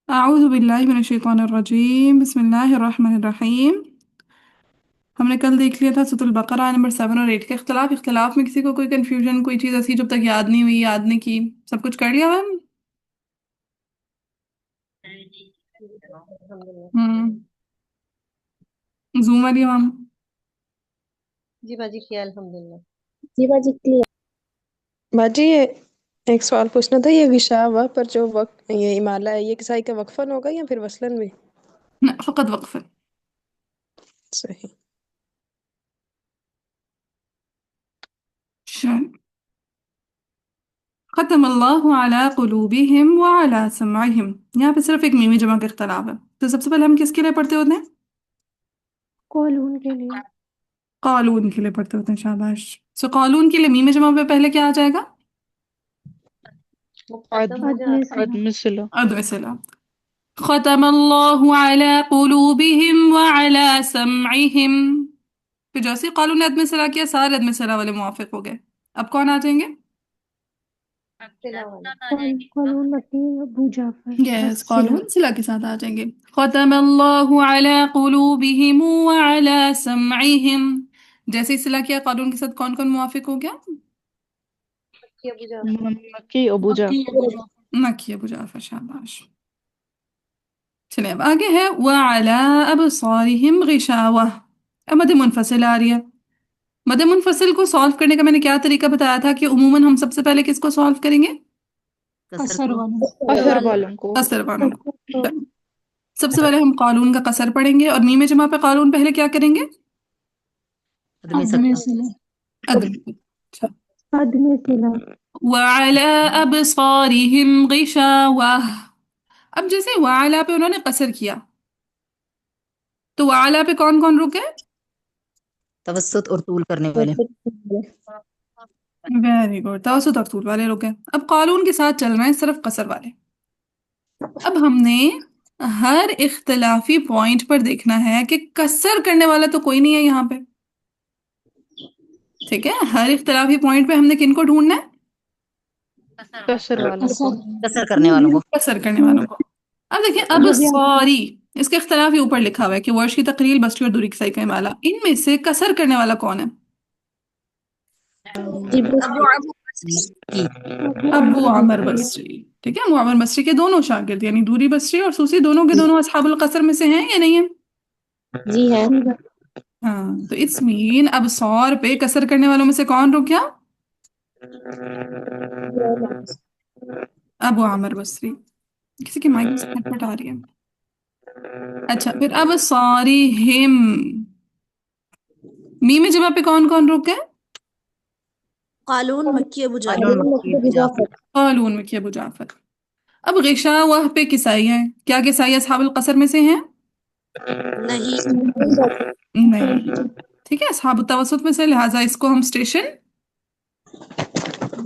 अऊज़ु बिल्लाहि मिनश्शैतानिर रजीम बिस्मिल्लाहिर्रहमानिर्रहीम। हमने कल देख लिया था सूरह बकरा नंबर 7 और 8 के इख्तिलाफ में किसी को कोई कंफ्यूजन कोई चीज़ ऐसी जब तक याद नहीं हुई याद नहीं की सब कुछ कर लिया हुआ है? अल्हम्दुलिल्लाह। हम्म। जूम वाली हम। जी बाजी किया अल्हम्दुलिल्लाह। जी बाजी क्लियर। बाजी ये एक सवाल पूछना था, ये विशा व पर जो वक्त ये इमाला है, ये किसाई का वक्फन होगा या फिर वसलन भी? फ़कत वक्फ। सही। ख़तम अल्लाहु अला क़ुलूबिहिम व अला समइहिम। यहाँ पे सिर्फ एक मीमी जमा का इख्तिलाफ है। तो सबसे पहले हम किसके लिए पढ़ते होते हैं? कॉलून के लिए। कालून के लिए पढ़ते होते हैं। शाबाश। सो कालून के लिए मीमी जमा पे पहले क्या आ जाएगा? मुक़द्दम हो जाता है। आदमी सिला। अदम सलाम। ख़तमल्लाहु अला क़ुलूबिहिम व अला समइहिम। फिर जैसे ही कालून ने अदम सला किया सारे अदम सला वाले मुवाफिक हो गए। अब कौन आ जाएंगे? सिला वाले। कॉलून मती अबू जाफर यस, सिला। कालून सिला के साथ आ जाएंगे। ख़तमल्लाहु अला क़ुलूबिहिम व अला समइहिम। जैसे ही सिला किया कालून के साथ कौन कौन मुवाफिक हो गया? कि अबू जाफर। मक्की अबू जाफर। मक्की अबू जाफर। शाबाश। चलिए अब आगे है व अला अबसारिहिम गिशावा। अब मद मुनफसिल आ रही है। मद मुनफसिल को सॉल्व करने का मैंने क्या तरीका बताया था कि उमूमन हम सबसे पहले किसको सॉल्व करेंगे? कसर वाला। असर वालों को। कसर वालों को। सबसे पहले हम कालून का कसर पढ़ेंगे और मीम जमा पे कालून पहले क्या करेंगे? आदमी सिला। अदम। अच्छा। आदमी सिला। वअला अबसारिहिम गिशावा। अब जैसे वअला पे उन्होंने कसर किया तो वअला पे कौन कौन रुके? तवस्सुत और तूल करने वाले। Very good. तवसुत और तूल वाले रुके। अब कालून के साथ चल रहे हैं सिर्फ कसर वाले। अब हमने हर इख्तिलाफी पॉइंट पर देखना है कि कसर करने वाला तो कोई नहीं है यहाँ पे। ठीक है, हर इख्तिलाफी पॉइंट पे हमने किनको ढूंढना है? कसर वालों को। कसर करने वालों को। कसर करने वालों को। अब देखिए अब सॉरी इसके इख्तिलाफ ही ऊपर लिखा हुआ है कि वर्ष की तकरील बस्ती और दूरी की सही का इमाला। इनमें से कसर करने वाला कौन है? अबू अमर बसरी। ठीक है, अबू अमर बसरी के दोनों शागिर्द यानी दूरी बसरी और सूसी दोनों के दोनों असहाबुल कसर में से हैं या नहीं है? जी है। हाँ, तो इट्स मीन अब सौर पे कसर करने वालों में से कौन रुक गया? अबू आमिर बसरी। किसी की माइक से खटपट आ रही है। अच्छा, फिर अब सॉरी हिम। मीम में जमा पे कौन कौन रुक गए? कालून मक्की अबू जाफर। कालून मक्की अबू जाफर। कालून में किया अबू जाफर। अब गिशा वह पे किसाई है। क्या किसाई असहाबुल कसर में से हैं? नहीं। नहीं। ठीक है, असहाबुत तवसुत में से, लिहाजा इसको हम स्टेशन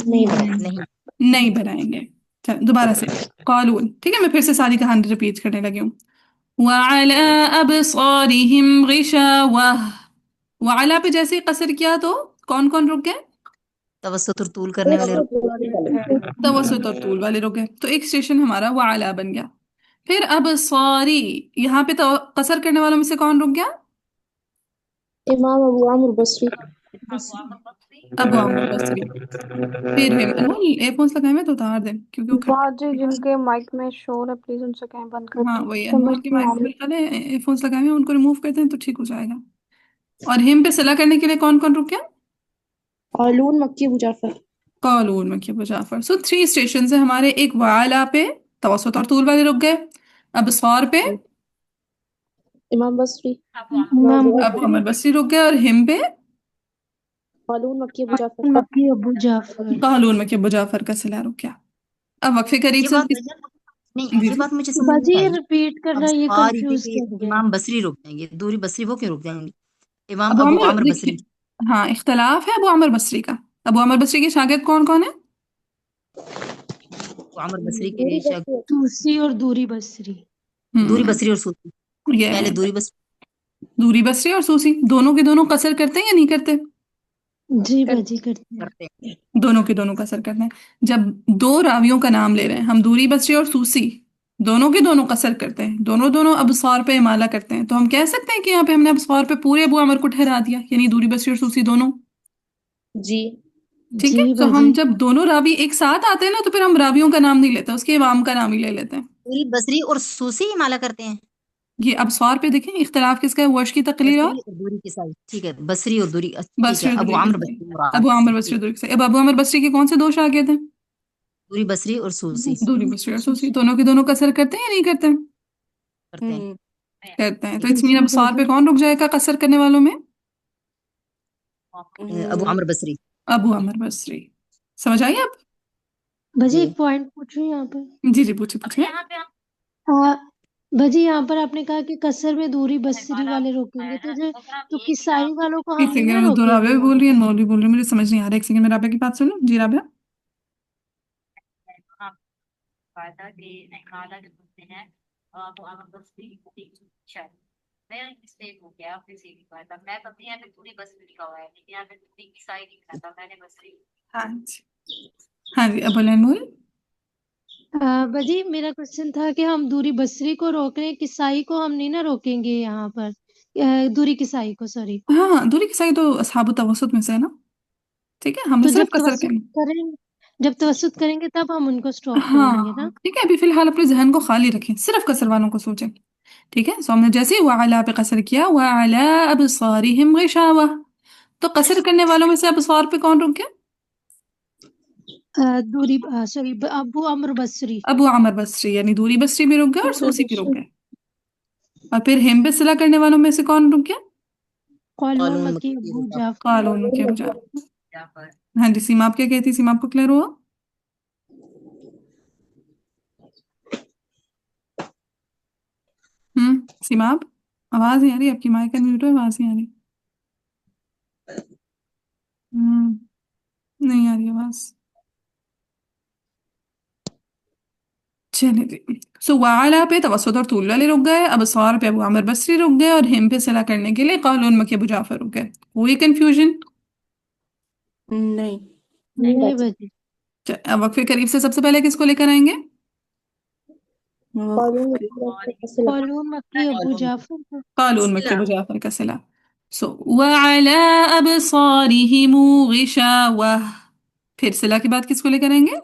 नहीं। नहीं बनाएंगे। चल दोबारा से कालून। ठीक है, मैं फिर से सारी कहानी रिपीट करने लगी हूँ। वअला अबसारिहिम गिशावह। वअला पे जैसे ही कसर किया तो कौन कौन रुक गए? तवस्सुत और तूल करने वाले। तवसुत और तूल वाले रुक गए। तो एक स्टेशन हमारा वअला बन गया। फिर अब सॉरी यहाँ पे तो कसर करने वालों में से कौन रुक गया? इमाम अबू आमिर बसरी। अबू आमिर बसरी। फिर हिम अनमोल एयरफोन्स लगाए हुए तो उतार दें क्योंकि वो बाजी जिनके माइक में शोर है प्लीज उनसे कहीं बंद कर हाँ दें। वही अनमोल के माइक में निकाले एयरफोन्स लगाए हुए हैं, उनको रिमूव करते हैं तो ठीक हो जाएगा। और हिम पे सिला करने के लिए कौन कौन रुक गया? कॉलून मक्की अबू जाफर। कालून में किया मुजाफर। सो 3 स्टेशन है हमारे। एक वाला पे तवसुत और तूल वाले रुक गए। अब सौर पे इमाम बसरी। अब अमर बसरी रुक गए और हिम पे कॉलून मक्की अबू जाफर। मक्की अबू जाफर। कालून में किया मुजाफर का सिला रुक गया। अब वक्फे करीब ये से बात नहीं, जी ये जी। बात मुझे समझ बाजी नहीं आई। रिपीट करना, ये अंसारी कंफ्यूज पे कर गया। इमाम बसरी रुक जाएंगे, दूरी बसरी वो क्यों रुक जाएंगे? इमाम अबू अबू आमिर आमिर देखिए, बसरी। हाँ इख्तलाफ है अबू आमिर बसरी का। अबू आमिर बसरी के शागिर्द कौन कौन है? अबू आमिर बसरी के सूसी और दूरी बसरी। दूरी बसरी और सूफी। ये पहले दूरी बसरी। दूरी बसरी और सूसी दोनों के दोनों कसर करते हैं या नहीं करते? जी बाजी करते हैं। करते हैं। दोनों के दोनों कसर करते हैं। जब 2 रावियों का नाम ले रहे हैं हम, दूरी बसरी और सूसी, दोनों के दोनों कसर करते हैं, दोनों दोनों अबसार पे इमाला करते हैं, तो हम कह सकते हैं कि यहाँ पे हमने अबसार पे पूरे अबू अमर को ठहरा दिया, यानी दूरी बसरी और सूसी दोनों। जी ठीक है, जी तो हम बाजी। जब दोनों रावी एक साथ आते हैं ना, तो फिर हम रावियों का नाम नहीं लेते, उसके इमाम का नाम ही ले लेते हैं। दूरी बसरी और सूसी ही माला करते हैं। ये अबसार पे देखें इख्तलाफ किसका है, वर्ष की तकलील और बसरी और दूरी की साइड, ठीक है, बसरी और दूरी, ठीक है, बसरी और अबू दूरी आमर किसका है? बसरी मुराद अबू आमर से, बसरी ठीक, दूरी किसका है? अब अबू आमर बसरी के कौन से दो शागिर्द हैं? दूरी बसरी और सूसी दूरी बसरी और सूसी, दोनों के दोनों कसर करते हैं या नहीं करते हैं? करते हैं। करते हैं, तो ठीक इसमें जी अबसार पे बाजी। कौन रुक जाएगा कसर करने वालों में? है, अबू आमर बसरी। अबू अमर बसरी। समझ आई अब? बाजी जी एक पॉइंट पूछूं यहाँ पर। जी जी, पूछे पूछे। आ, बाजी यहाँ पर आपने कहा कि कसर में दूरी बसरी वाले रोकेंगे, तो किसाई वालों को एक हम नहीं ना सेकंड, तो रोकेंगे राबिया भी यहाँ बोल रही है, पर। मौलवी बोल रही है, मुझे समझ नहीं आ रहा, एक सेकंड में राबिया की बात सुनो। जी राबिया। हाँ जी, हाँ जी, अब बोले अनमोल। बाजी मेरा क्वेश्चन था कि हम दूरी बसरी को रोक रहे हैं, किसाई को हम नहीं ना रोकेंगे यहाँ पर। दूरी किसाई को, सॉरी। हाँ हाँ, दूरी की साई तो असहाबु तवसुत में से है ना। ठीक है, हमने तो सिर्फ कसर के। जब तवसुत करेंगे तब हम उनको स्टॉप करेंगे ना। हाँ ठीक है, अभी फिलहाल अपने जहन को खाली रखें, सिर्फ कसर वालों को सोचें। ठीक है, सो हमने जैसे ही वअला पे कसर किया, वअला अबसारिहिम गिशावा, तो कसर करने वालों में से अबसार पे कौन रुक गया? दूरी, सॉरी, अबू अमर बसरी। अबू आमर बसरी, यानी दूरी बसरी भी रुक गया और सूसी भी रुक गए। और फिर हिम पे सिला करने वालों में से कौन रुक गया? कौलून कालून मक्की मक्की अबू होगा। जाफर। कालून के बुझा। हाँ जी, सीमा आप क्या कहती? सीमा आपको क्लियर हुआ? सीमा आप, आवाज नहीं आ रही आपकी, माइक म्यूट है, आवाज नहीं आ रही। नहीं आ रही आवाज। चलिए जी, सो वाला पे तवसुत और तूल वाले रुक गए, अब सार पे अबू आमिर बसरी रुक गए, और हिम पे सिला करने के लिए कालून मक्की अबू जाफर रुक गए। कोई कंफ्यूजन? नहीं नहीं बाजी। अब वक्फे करीब से सबसे पहले किसको लेकर आएंगे? कौलून मक्की अबू जाफर को। कालून मक्की अबू जाफर का सिला। सो वअला अबसारिहिम गिशावा, फिर सिला के बाद किसको लेकर आएंगे?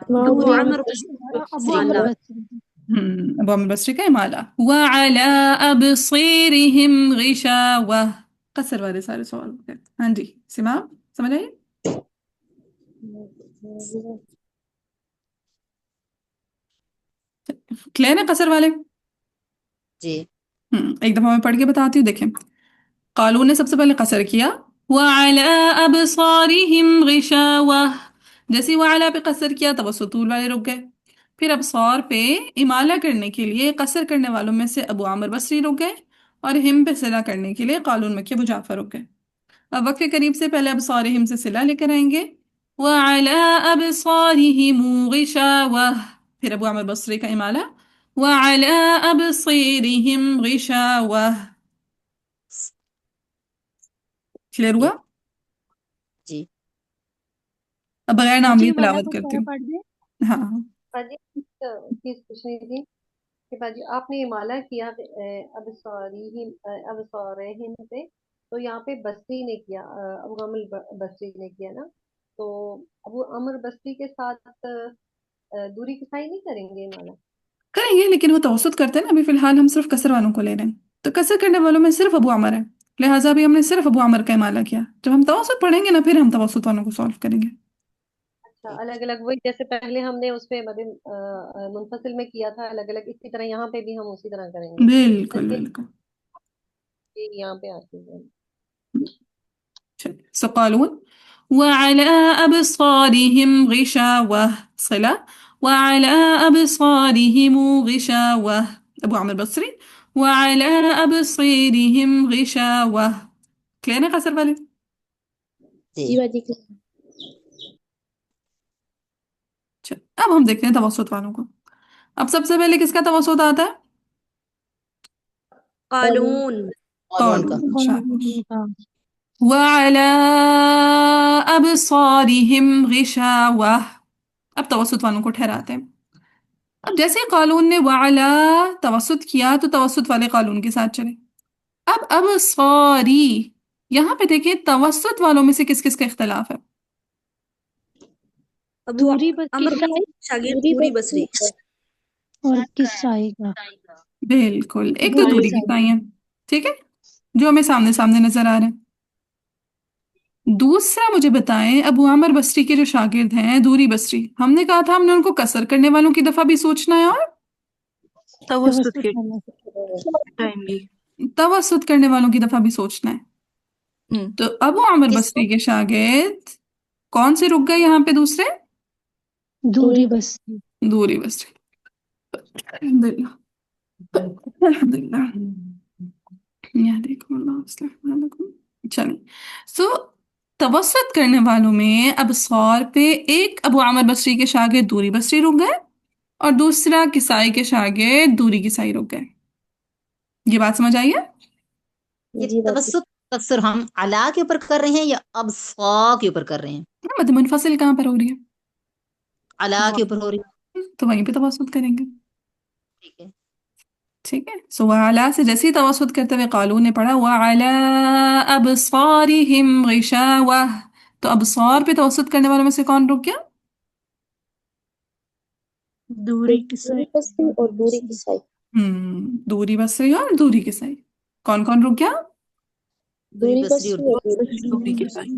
अबू दूरी आमर अबू बसरी अमर को। बसरी। अबू आमिर बसरी का इमाला। वअला अबसीरिहिम गिशावा, कसर वाले सारे सवाल हो गए। हाँ जी सीमा, समझ आई? क्लियर है कसर वाले? जी एक दफा मैं पढ़ के बताती हूँ, देखें। कालून ने सबसे पहले कसर किया, वअला अबसारिहिम गिशावा, जैसे ही वअला पे कसर किया तब सुतूल वाले रुक गए। फिर अबसार पे इमाला करने के लिए कसर करने वालों में से अबू आमिर बसरी रुक गए, और हिम पे सिला करने के लिए कालून मक्की अबू जाफर रुक गए। अब वक्फ करीब से पहले अबसारिहिम से सिला लेकर आएंगे, वअला अबसारिहिम गिशावा, फिर अबू आमिर बसरी का इमाला, वअला अबसीरिहिम गिशावा। क्लियर हुआ? ठीक। जी अब बगैर नाम बाजी लिए वाला तिलावत को करती दोबारा हूँ। पढ़ दे। हाँ हाँ। बाजी एक चीज पूछनी थी कि बाजी आपने इमाला किया अब सॉरी ही अब सॉरे हिंद पे, तो यहाँ पे बस्ती ने किया, अबू अमर बस्ती ने किया ना, तो अबू अमर बस्ती के साथ दूरी किसाई नहीं करेंगे इमाला? करेंगे, लेकिन वो तवसुत करते हैं ना, अभी फिलहाल हम सिर्फ कसर वालों को ले रहे हैं, तो कसर करने वालों में सिर्फ अबू आमर है, लिहाजा अभी हमने सिर्फ अबू आमर का इमाला किया। जब हम तवसुत पढ़ेंगे ना, फिर हम तवसुत वालों को सॉल्व करेंगे। अच्छा, अलग अलग वही जैसे पहले हमने उसपे मतलब मुनफसिल में किया था अलग अलग, इसी तरह यहाँ पे भी हम उसी तरह करेंगे। बिल्कुल बस बिल्कुल। ये यहाँ पे आती है। चलिए, सो कालून वअला अबसारिहिम गिशावा, सिला, वअला अबसारिहिम गिशावा, अबू आमिर बसरी, वअला अबसीरिहिम गिशावा। क्लियर है कसर वाले? जी बाजी चल, अब हम देखते हैं तवसुत वालों को। अब सबसे पहले किसका तवसुत आता है? कालून कालून का। कालून, शाबाश। का। वअला अबसारिहिम गिशावा, अब तवसुत वालों को ठहराते हैं। अब जैसे ही कालून ने वाला तवसुत किया तो तवसुत वाले कालून के साथ चले। अब सॉरी, यहाँ पे देखिए तवसुत वालों में से किस किस का इख्तलाफ है। अबू दूरी बस अमर किसाई का शागिर्द दूरी बसरी। और किसाई का बिल्कुल, एक तो दूरी दूरी की किसाई। साई है, ठीक है, जो हमें सामने सामने नजर आ रहे हैं। दूसरा मुझे बताएं, अबू आमर बसरी के जो शागिर्द हैं दूरी बसरी, हमने कहा था हमने उनको कसर करने वालों की दफा भी सोचना है और तवस्सुत तवस्सुत के वाला टाइम भी। तवसुत करने वालों की दफा भी सोचना है। तो अबू आमर किसको? बसरी के शागिर्द कौन से रुक गए यहाँ पे दूसरे? दूरी बसरी। दूरी बसरी। अल्हम्दुलिल्लाह, अल्हम्दुलिल्लाह, या देखो अल्लाह अस्लह बालकुम। चलिए, सो तवसत करने वालों में अब सौर पे एक अबू आमर बसरी के शागिर्द दूरी बसरी रुक गए और दूसरा किसाई के शागिर्द दूरी किसाई रुक गए। ये बात समझ आई है? ये तवस्सुत कसर हम अला के ऊपर कर रहे हैं या अबसा के ऊपर कर रहे हैं? मद मुनफसिल कहाँ पर हो रही है? अला के ऊपर हो रही है। तो वहीं पे तवसत करेंगे, ठीक है। ठीक है। सो वाला से जैसे ही तवसुत करते हुए कालून ने पढ़ा वाला अबसारिहिम गिशावा, तो अबसार पे तवसुत करने वालों में से कौन रुक गया? दूरी किसाई। और दूरी किसाई। दूरी बसरी और दूरी किसाई। कौन कौन रुक गया? दूरी बसरी और दूरी किसाई।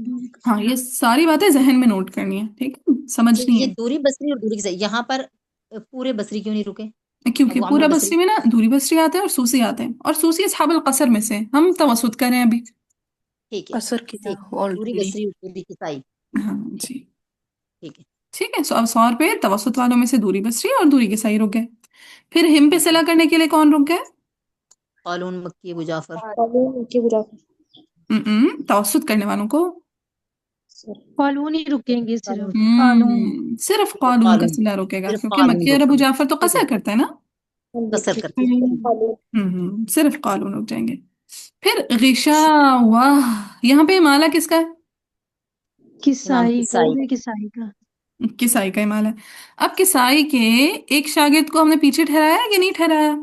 हाँ, ये सारी बातें जहन में नोट करनी है, ठीक है, समझनी ये है। दूरी बसरी और दूरी किसाई यहाँ पर पूरे बसरी क्यों नहीं रुके? क्योंकि अबू पूरा आमर बसरी बसरी। में ना दूरी बसरी आते हैं और सूसी आते हैं, और सूसी असहाबुल कसर में से हम तवसुत करें अभी। ठीक है, कसर किया ठीक। दूरी ऑलरेडी। बसरी और दूरी किसाई। हाँ जी, ठीक है। ठीक है। सो अब सौर पे तवसुत वालों में से दूरी बसरी और दूरी किसाई रुक गए। फिर हिम पे सिला करने के लिए कौन रुक गए? कालून मक्की अबू जाफर। तवसुत करने वालों को कॉलून ही रुकेंगे सिर्फ। सिर्फ कालून का कालून, सिला रुकेगा, सिर्फ क्योंकि कालून मक्की और अबू रुकेंगे। जाफर तो ठीक है, कसर करते हैं ना। कसर करते हैं। सिर्फ कालून रुक जाएंगे। फिर गिशावाह, यहाँ पे माला किसका है? इमाम किसाई का, किसाई। दूरी किसाई का। किसाई का माला है। अब किसाई के एक शागिर्द को हमने पीछे ठहराया कि नहीं ठहराया?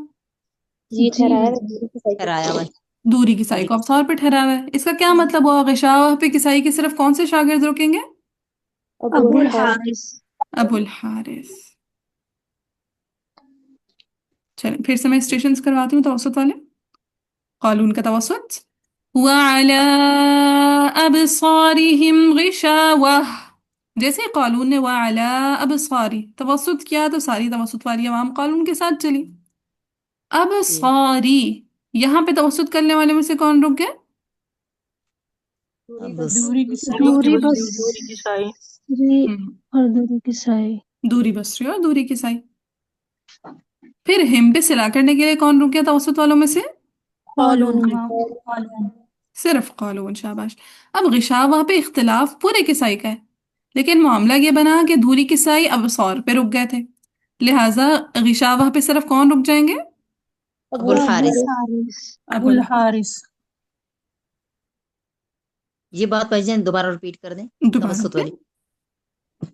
जी बस। कराया हुआ है। दूरी किसाई दूरी को अब सौर पे ठहराया है। इसका क्या मतलब हुआ? गिशावाह पे किसाई के सिर्फ कौन से शागिर्द रुकेंगे? अबुल हारिस। अबुल हारिस। चलिए फिर से मैं स्टेशंस करवाती हूँ तवसुत वाले। कालून का तवसुत वअला अबसारिहिम गिशावह, जैसे कालून ने वअला अबसारी तवसुत किया तो सारी तवसुत वाली अवाम कालून के साथ चली। अब जी। सारी, यहाँ पे तवसुत करने वाले में से कौन रुक गए? अब दूरी किसाई। दूरी बस दूरी किसाई। जी हम्म, और दूरी किसाई। दूरी बसरी और दूरी किसाई। फिर हिम पे सिला करने के लिए कौन रुक गया तवसुत वालों में से? कॉलून। सिर्फ कालून, शाबाश। अब गिशावा पे इख्तिलाफ पूरे किसाई का है, लेकिन मामला ये बना कि दूरी किसाई अब सौर पे रुक गए थे, लिहाजा गिशावा पे सिर्फ कौन रुक जाएंगे? अबुल हारिस। अबुल हारिस। ये बात भाईजान दोबारा रिपीट कर दें, दोबारा तवस्सुत वाली।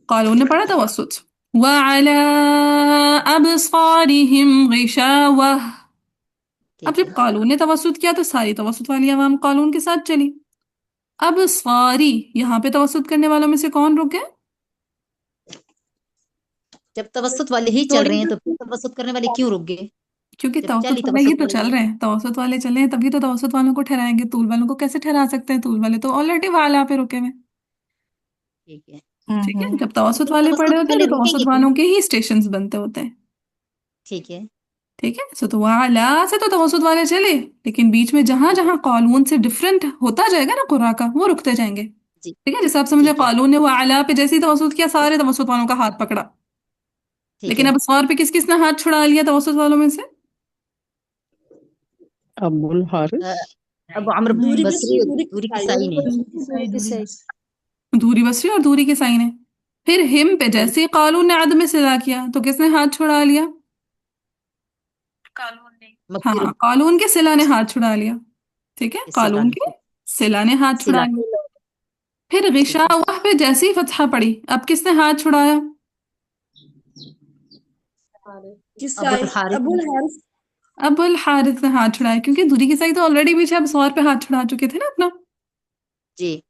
कालून ने पढ़ा तवसुत वअला अबसारिहिम गिशावा। अब ठीक जब है। कालून ने तवसुत किया तो सारी तवसुत वाली अवाम कालून के साथ चली। अब सारी, यहाँ पे तवसुत करने वालों में से कौन रुक गए? जब तवस्सुत वाले ही चल रहे हैं तो फिर तवस्सुत करने वाले क्यों रुक गए? क्योंकि जब तवसुत चली वाले ही तवस्सुत तो वाले। चल रहे हैं, तवसुत वाले चल रहे हैं तभी तो तवसुत वालों को ठहराएंगे, तूल वालों को कैसे ठहरा सकते हैं? तूल वाले तो ऑलरेडी वाला पे रुके हुए। ठीक है। ठीक है, जब तवसुत जब वाले पड़े तवस्सुत होते हैं वाले तो रुकेंगे तवसुत क्यों? वालों के ही स्टेशंस बनते होते हैं। ठीक है। ठीक है, सो तो वाला से तो तवसुत वाले चले, लेकिन बीच में जहां जहां कालून से डिफरेंट होता जाएगा ना कुर्रा का, वो रुकते जाएंगे। जी। ठीक है, जैसे आप समझे ठीक है। कालून ने वाला पे जैसे ही तवसुत किया सारे तवसुत वालों का हाथ पकड़ा, ठीक लेकिन है। अब सौर पे किस किस ने हाथ छुड़ा लिया तवसुत वालों में से? अबुल हारिस। अब अमर दूरी बसरी बसरी, और दूरी दूरी किसाई। किसाई ने। दूरी बसरी और दूरी किसाई ने। फिर हिम पे जैसे ही कालून ने अदम में सिला किया तो किसने हाथ छुड़ा लिया? मक्की हाँ, रुक कालून के सिला ने हाथ छुड़ा लिया। ठीक है, इससे कालून लाने के सिला ने हाथ छुड़ा सिला। लिया। फिर ठीक है। गिशावाह पे जैसे ही फतहा पड़ी, अब किसने हाथ छुड़ाया? हारिस। अबुल किसाई हारिस अबुल हारिस अब अल हारिस ने हाथ छुड़ाया, क्योंकि दूरी की साई तो ऑलरेडी पीछे अब सौर पे हाथ छुड़ा चुके थे ना अपना। जी।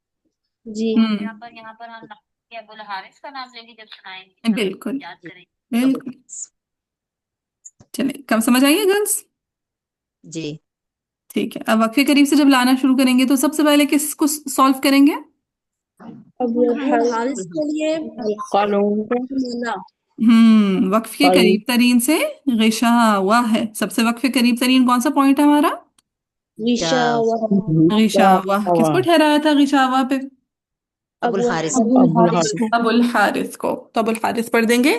जी यहाँ पर हम अबुल हारिस का नाम लेंगे जब सुनाएंगे, बिल्कुल याद करेंगे अबुल बिल्कुल। हारिस। चलिए, कब समझ आइए गर्ल्स? जी। ठीक है, अब वक्फे करीब से जब लाना शुरू करेंगे तो सबसे पहले किसको सॉल्व करेंगे? अबुल अबुल हारिस के लिए कानून को माना वक्फ के कानून करीब तरीन से गिशा हुआ है। सबसे वक्फ के करीब तरीन कौन सा पॉइंट है हमारा? विशा गिशा हुआ। किसको ठहराया था गिशा हुआ पे? अबुल अबुल हारिस अबुल अबुल हारिस हारिस अबुल हारिस को। तो अबुल हारिस पढ़ देंगे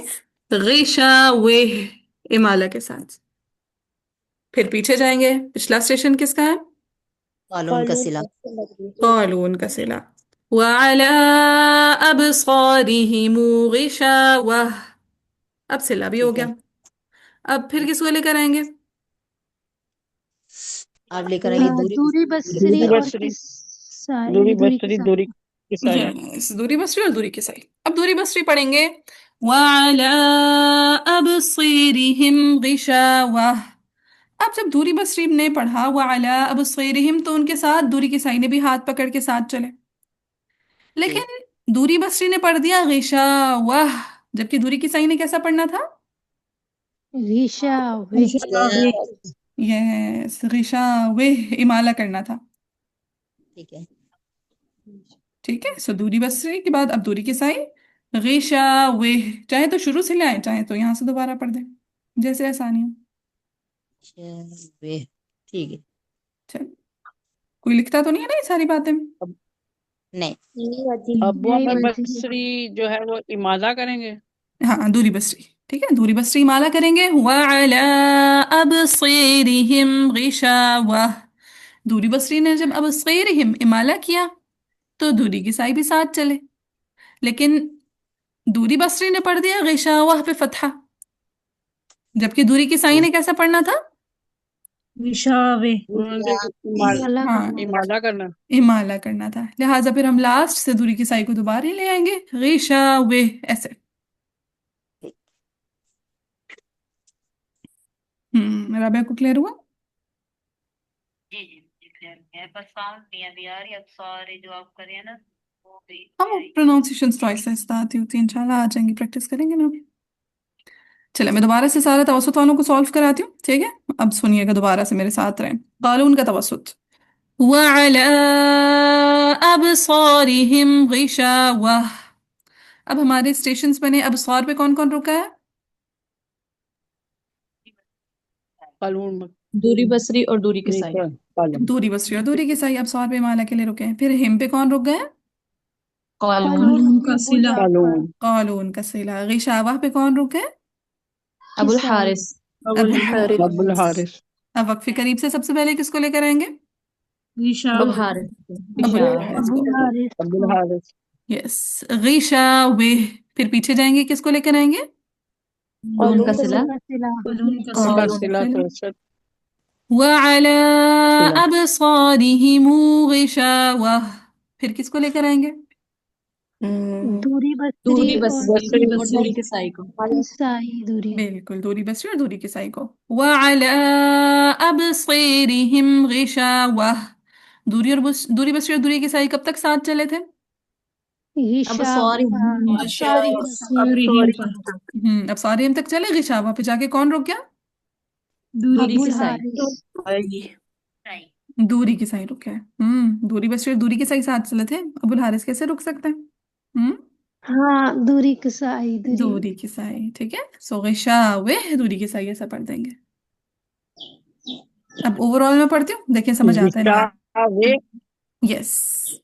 गिशा वे इमाला के साथ। फिर पीछे जाएंगे, पिछला स्टेशन किसका है? कालून का कानून सिला। क़ालून का सिला। वअला अबसारिहिम गिशावह। अब सिला भी हो ठीक है। गया। अब फिर किसको लेकर आएंगे? आप लेकर आइए दूरी दूरी दूरी बसरी और बसरी किसाई, दूरी किसाई। दूरी किसाई यस, दूरी बसरी और दूरी किसाई। अब दूरी बसरी पढ़ेंगे वअला अबसीरिहिम गिशावह। अब जब दूरी बसरी ने पढ़ा वअला अबसीरिहिम, तो उनके साथ दूरी किसाई ने भी हाथ पकड़ के साथ चले। जी। लेकिन दूरी बसरी ने पढ़ दिया गिशावह, जबकि दूरी किसाई ने कैसा पढ़ना था? विशा वे। यस, गिशावह इमाला करना था। ठीक है। ठीक है, सो दूरी बसरी के बाद अब दूरी किसाई गिशावह। चाहे तो शुरू से ले आए, चाहे तो यहाँ से दोबारा पढ़ दें, जैसे आसानी हो। वे। ठीक है। चल, कोई लिखता तो नहीं है ना ये सारी बातें? अब नहीं। अबू नहीं में बाजी। बसरी जो है वो इमादा करेंगे। हाँ, दूरी बसरी। ठीक है, दूरी बसरी इमाला करेंगे वअला अबसीरिहिम गिशावह। दूरी बसरी ने जब अबसीरिहिम इमाला किया तो दूरी किसाई भी साथ चले। लेकिन दूरी बसरी ने पढ़ दिया गिशावह पे फतहा, जबकि दूरी किसाई ने कैसा पढ़ना था? विशावे। उन्होंने इमादा माला हाँ, करना। इमादा करना। इमाला करना था। लिहाजा फिर हम लास्ट से दूरी किसाई को दोबारा ही ले आएंगे गिशावह ऐसे। राबिया को क्लियर हुआ? जी जी क्लियर है, बस साउंड नहीं अभी आ रही। अब सारे जो आप कर रहे हैं ना वो भी हाँ, वो प्रोनाउंसिएशन चॉइस आती होती है, इंशाल्लाह आ जाएंगी, प्रैक्टिस करेंगे ना। चले, मैं दोबारा से सारा तवसुत वालों को सॉल्व कराती हूँ, ठीक है? अब सुनिएगा, दोबारा से मेरे साथ रहें। कालून का तवसुत वअला अबसारिहिम गिशावह। अब हमारे स्टेशंस बने, अब सौर पे कौन कौन रुका है? कानून में दूरी बसरी और दूरी नहीं किसाई। क्या कानून दूरी बसरी और दूरी किसाई। अब सौर पे माला के लिए रुके हैं। फिर हिम पे कौन रुक गए? कालून का अबू सिला कानून जाफर। कालून का सिला। गिशावह पे कौन रुक गए? अबुल किसाई। हारिस अबुल अबुल हारिस। अबुल हारिस। हारिस अब वक्फे करीब से सबसे पहले किसको लेकर आएंगे? अबुल विशावे। हारिस अबुल विशा हारिस अबू को। हारिस अबुल को। हारिस यस, गिशावह। फिर पीछे जाएंगे, किसको लेकर आएंगे? कानून का सिला कालून का सिला। कालून का उनका सिला। कालून का सिला सिला। तो सच वअला सिला अबसारिहिम गिशावह। फिर किसको लेकर आएंगे? दूरी बसरी दूरी और बसरी बसरी और दूरी किसाई को। किसाई दूरी। बिल्कुल, दूरी बसरी और दूरी किसाई को। वअला अबसीरिहिम गिशावह। दूरी बसरी और दूरी किसाई कब तक साथ चले थे? अब ईशा सॉरी सारी अब तक। सॉरी तक। अब सारिहिम तक चले, गिशावह पे जाके कौन रुक गया? दूरी दूरी अबुल किसाई हारिस। आएगी। दूरी किसाई रुक गया। दूरी बसरी और दूरी किसाई साथ चले थे, अबुल हारिस कैसे रुक सकते हैं? हम्म हाँ, दूरी किसाई दूरी। दूरी किसाई। ठीक है, सो गिशावह दूरी किसाई ऐसा पढ़ देंगे। अब ओवरऑल में पढ़ती हूँ, देखिए समझ आता है नहीं आता। विशावे यस,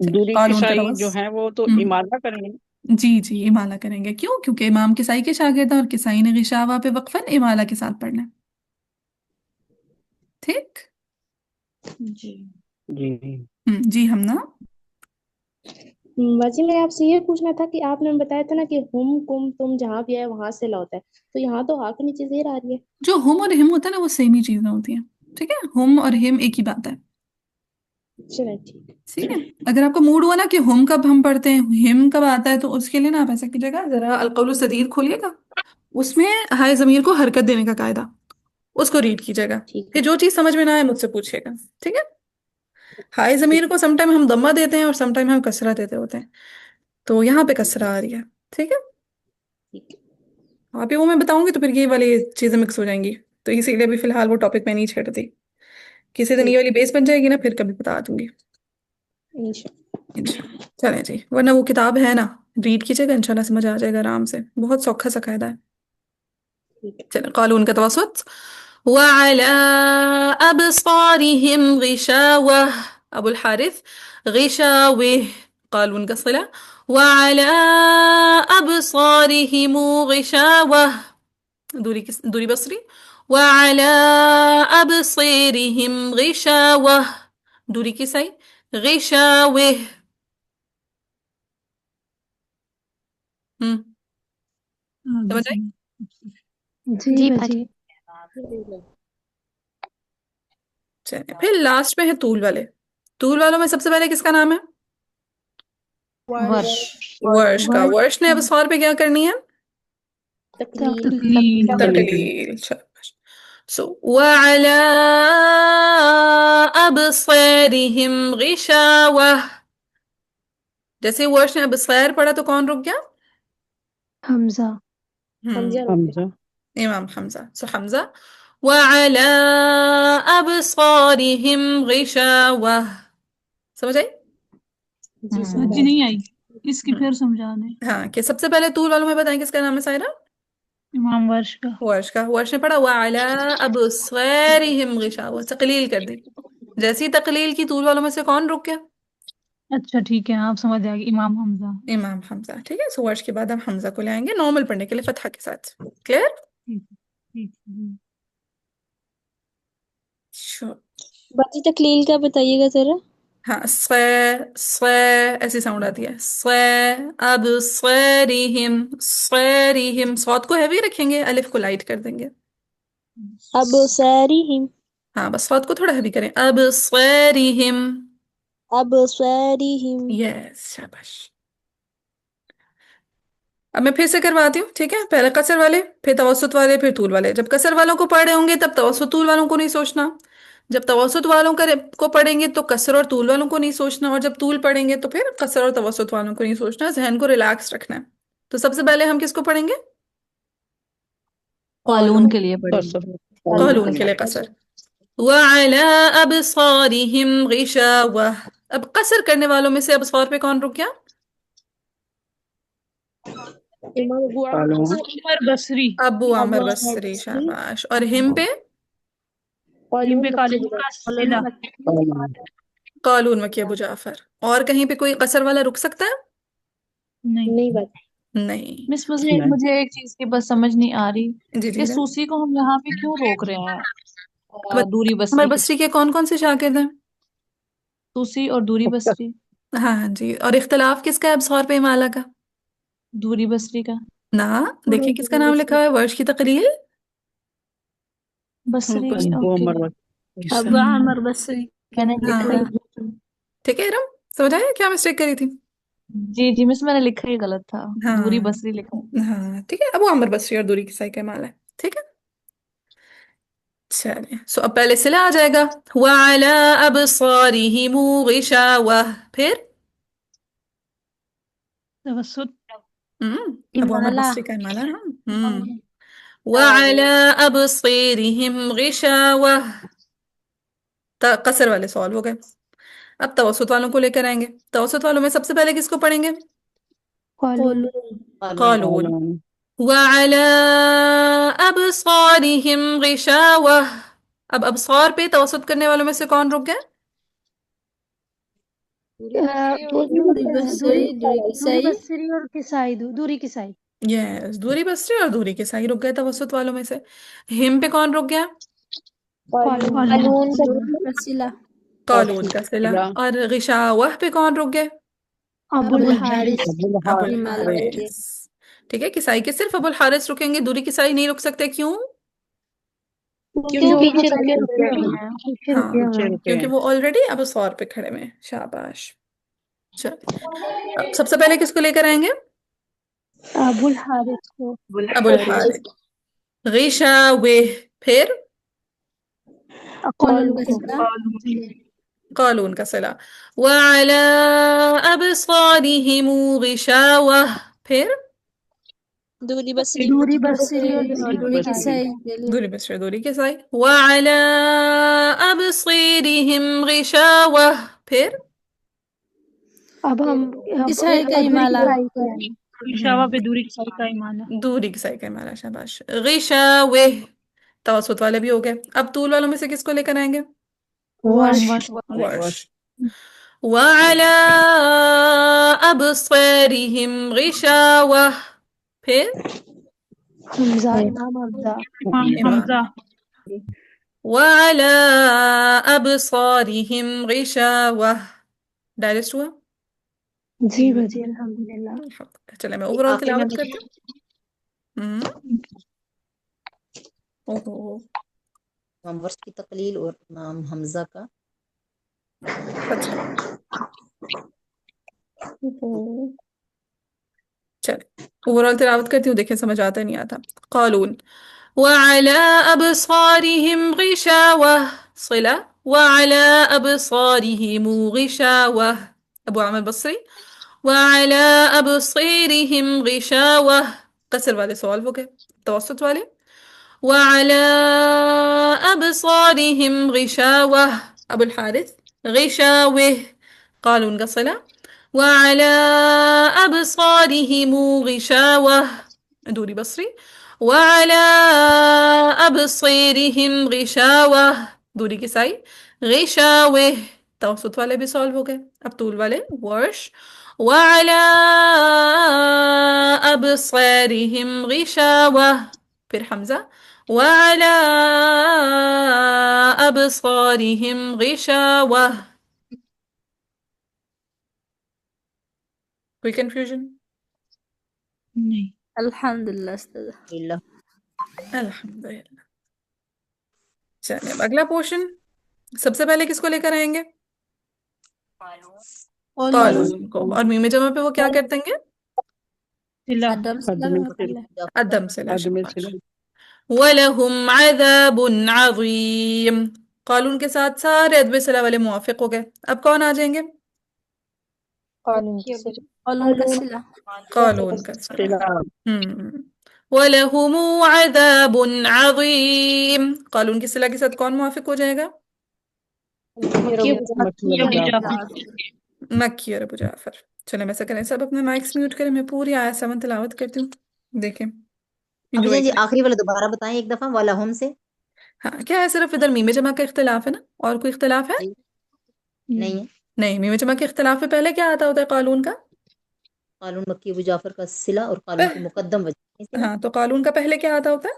दूरी कालून का किसाई तवस। जो है वो तो हम्म इमादा करेंगे। जी जी, इमाला करेंगे। क्यों? क्योंकि इमाम किसाई के शागिर्द हैं और किसाई ने गिशावा पे वक्फन इमाला के साथ पढ़ना है। ठीक। जी जी जी हम ना। वैसे मैं आपसे ये पूछना था कि आपने बताया था ना कि हुम कुम तुम जहाँ भी है वहां से लौटा है, तो यहाँ तो हा के नीचे जेर आ रही है। जो हुम और हिम होता है ना, वो सेम ही चीजें होती हैं। ठीक है, हुम और हिम एक ही बात है। चलो ठीक। ठीक है, अगर आपको मूड हुआ ना कि हुम कब हम पढ़ते हैं, हिम कब आता है, तो उसके लिए ना आप ऐसा कीजिएगा, जरा अलकौल सदीर खोलिएगा اس میں ہائے ضمیر کو حرکت دینے کا قاعدہ، اس کو ریڈ کیجیے گا، ٹھیک کہ ہے جو چیز سمجھ میں نہ آئے مجھ سے پوچھیے گا، ٹھیک ہے؟ ہائے ضمیر کو سم ٹائم ہم ضمہ دیتے ہیں اور سم ٹائم ہم کسرہ دیتے ہوتے ہیں، تو یہاں پہ کسرہ آ رہی ہے، ٹھیک ہے؟ ٹھیک ہے وہاں پہ وہ میں بتاؤں گی تو پھر یہ والی چیزیں مکس ہو جائیں گی، تو اسی لیے بھی فی الحال وہ ٹاپک میں نہیں چھیڑتی، کسی دن یہ ٹھیک والی بیس بن جائے گی نا پھر کبھی بتا دوں گی انشاء انشاءاللہ۔ چلیں جی، ورنہ وہ کتاب ہے نا، ریڈ کیجیے گا انشاءاللہ سمجھ آ جائے گا آرام سے، بہت سوکھا سا قاعدہ ہے۔ ٹھیک ہے چلیں، قالون کا توسط، وعلى أبصارهم غشاوة، أبو الحارث غشاوة، قالون کا صلة، وعلى أبصارهم غشاوة، دوری بصری، وعلى أبصارهم غشاوة، دوری کسائی، غشاوة، سمجھ آئی؟ جی باجی۔ چلیں، پھر لاسٹ میں ہے طول والے، طول والوں میں سب سے پہلے کس کا نام ہے؟ ورش ورش کا۔ ورش نے اب سوال پہ کیا کرنی ہے؟ تقلیل تقلیل تقلیل، شاباش۔ سو وعلى أبصارهم غشاوة، جیسے ورش نے ابصار پڑھا تو کون رک گیا؟ حمزہ۔ حمزہ رک گیا حمزہ امام حمزہ، سو حمزہ، وعلى أبصارهم غشاوة، سمجھ آئی؟ جی سمجھ سمجھ نہیں آئی، اس کی پھر سمجھا دیں۔ ہاں، کہ سب سے پہلے طول والوں میں بتائیں کس کا نام ہے سائرہ؟ امام ورش کا۔ ورش کا۔ ورش نے پڑھا وعلى أبصارهم غشاوة، تقلیل کر دی، جیسی تقلیل کی طول والوں میں سے کون رک گیا؟ اچھا ٹھیک ہے، آپ سمجھ آئے گی، امام حمزہ۔ امام حمزہ، ٹھیک ہے؟ سو ورش کے بعد ہم حمزہ کو لے آئیں گے نارمل پڑھنے کے لیے فتحہ کے ساتھ، کلیئر؟ ٹھیک ہے، ٹھیک ہے۔ باقی تقلیل کا بتائیے گا ذرا ہاں، ایسی ساؤنڈ آتی ہے، اب صیرہم، صوت کو ہیوی رکھیں گے، الف کو لائٹ کر دیں گے، اب سارہم ہاں بس صوت کو تھوڑا ہیوی کریں، اب صیرہم، اب سارہم یس، شاباش۔ اب میں پھر سے کرواتی ہوں، ٹھیک ہے؟ پہلے قصر والے، پھر توسط والے، پھر طول والے۔ جب قصر والوں کو پڑھ رہے ہوں گے تب توسط طول والوں کو نہیں سوچنا، جب توسط والوں کو پڑھیں گے تو قصر اور طول والوں کو نہیں سوچنا، اور جب طول پڑھیں گے تو پھر قصر اور توسط والوں کو نہیں سوچنا، ذہن کو ریلیکس رکھنا ہے۔ تو سب سے پہلے ہم کس کو پڑھیں گے؟ قالون کے لیے پڑھیں قصر گے۔ قالون کے لیے قصر، وَعَلَىٰ أَبْصَارِهِمْ غِشَاوَةٌ۔ اب قصر کرنے والوں میں سے ابصار پہ کون رک گیا؟ امام ابو قالون عمر بصری۔ ابو عمر عمر بصری، بصری شاباش۔ اور ہم پہ؟ ان پہ قالون قالون کا صلہ۔ قالون قالون مکی ابو جعفر۔ اور کہیں پہ کوئی قصر والا رک سکتا ہے؟ نہیں نہیں بات نہیں۔ مس مجھے ایک چیز کی بس سمجھ نہیں آ رہی جی جی کہ جی۔ سوسی کو ہم یہاں پہ کیوں روک رہے ہیں اب دوری عمر بصری کے بصری کے کون کون سے شاگرد ہیں؟ سوسی اور دوری بصری ہاں جی، اور اختلاف کس کا ہے ابصار پہ امالہ کا؟ دوری بصری کا نہ، دیکھیں کس کا نام لکھا ہوا ہے ورش کی تقلیل؟ بصری ابو اوکے عمر بصری۔ ابو عمر بصری میں نے لکھا ہاں، ہی ٹھیک ہے ارم، سمجھ آیا کیا مسٹیک کری تھی؟ جی جی مس میں نے لکھا ہی غلط تھا دوری ہاں بصری لکھا ہاں، ٹھیک ہے، ابو عمر بصری اور دوری کسائی کا امالہ ہے، ٹھیک ہے؟ چلیں، سو اب پہلے صلہ آ جائے گا، وَعَلَىٰ أَبْصَارِهِمْ غِشَاوَةٌ، پھر توسط۔ ابو عمر امالہ بصری کا امالہ نا، وَعَلَىٰ أَبْصِارِهِمْ غِشَاوَةٌ، قصر والے سوال ہو گئے۔ اب توسط والوں کو لے کر آئیں گے، توسط والوں میں سب سے پہلے کس کو پڑھیں گے؟ قالون۔ قالون، قالون وَعَلَىٰ أَبْصَارِهِمْ غِشَاوَةٌ۔ اب ابصار پہ توسط کرنے والوں میں سے کون رک گئے؟ دوری بصری اور کسائی، دوری کسائی۔ یس، دوری بصری اور دوری کے سائی رک گئے توسط والوں میں سے۔ ہم پہ کون رک گیا؟ قالون۔ قالون کا صلہ۔ صلہ۔ اور غشاوہ پہ کون رک گئے؟ ابو الحارث۔ ابو ابو الحارث۔ الحارث، ٹھیک ہے؟ کسائی کے صرف ابو الحارث رکیں گے، دوری کسائی نہیں رک سکتے، کیوں؟ کیوں پیچھے رکے ہوئے ہیں، پیچھے ہاں، رکے ہوئے پیچھے ہیں۔ رکے کیونکہ ہیں۔ وہ آلریڈی اب سور پہ کھڑے ہوئے ہیں، شاباش۔ چل، اب سب سے پہلے کس کو لے کر آئیں گے؟ ابو الحارث کو ابو الحارث. غشاوہ پھر قالون کو قالون کا صلہ. وعلى أبصارهم غشاوة پھر دوری بصری دوری بصری اور دوری کسائی کے لیے دوری بسر دوری کے سائے. وعلى أبصيرهم غشاوة پھر اب ہم کسائی کا دوری امالہ کسائی کا ہے. شاوا پہ دوری کسائی کا ایمان ہے دوری کے سائے کا مالا. شاباش. غشاوہ توسط والے بھی ہو گئے. اب طول والوں میں سے کس کو لے کر آئیں گے؟ ورش ورش. وعلى أبصارهم غشاوة پھر حمزہ امام حمزہ حمزہ وعلى أبصارهم غشاوة. ڈائجسٹ ہوا؟ جی بجی الحمدللہ. چلے میں اوور آل آخر میں تلاوت کرتی ہوں. اوہو ورش کی تقلیل اور امام حمزہ کا اچھا چلے اوور آل تلاوت کرتی ہوں، دیکھیں سمجھ آتا نہیں آتا. قالون وعلى أبصارهم غشاوة صلة وعلى أبصارهم غشاوة أبو عامر البصري. وعلى أبصيرهم غشاوة قصر والے سولو ہو گئے. توسط والے وعلى أبصارهم غشاوة أبو الحارث غشاوة قالون کا صلة. وعلى أبصارهم غشاوة دوري بصري. وعلى أبصيرهم غشاوة دوری کسائی. غشاوة توسط والے بھی سولو ہو گئے. اب طول والے ورش. وعلى أبصارهم غشاوة پھر حمزہ. وعلى أبصارهم غشاوة. کوئی کنفیوژن؟ نہیں الحمدللہ استاذ. الحمدللہ. چلیں اب اگلا پورشن سب سے پہلے کس کو لے کر آئیں گے؟ قالون کو. اور میم جمع پہ وہ کیا کر دیں گے؟ عدم عدم صلہ. عدم صلہ. وَلَهُمْ عَذَابٌ عَظِيمٌ قالون کے ساتھ سارے عدم صلہ والے موافق ہو گئے. اب کون آ جائیں گے؟ قانون کا صلہ. قالون کا صلہ. صلہ. وَلَهُمْ عَذَابٌ عَظِيمٌ قالون کی صلہ کے ساتھ کون موافق ہو جائے گا؟ مکی اور ابو جعفر. چلیں ایسا کریں سب اپنے مائکس میوٹ کریں، میں پوری آیت 7 تلاوت کرتی ہوں، دیکھیں ابھی انجوائے جی کریں. آخری والا دوبارہ بتائیں ایک دفعہ. وَلَهُمْ سے ہاں کیا ہے، صرف ادھر میم جمع کا اختلاف ہے نا، اور کوئی اختلاف ہے؟ نہیں ہے. نہیں، میم جمع کے اختلاف سے پہلے کیا آتا ہوتا ہے قالون کا؟ قالون مکی ابو جعفر کا صلہ اور قالون کی مقدم وجہ ہاں تو قالون کا پہلے کیا آتا ہوتا ہے؟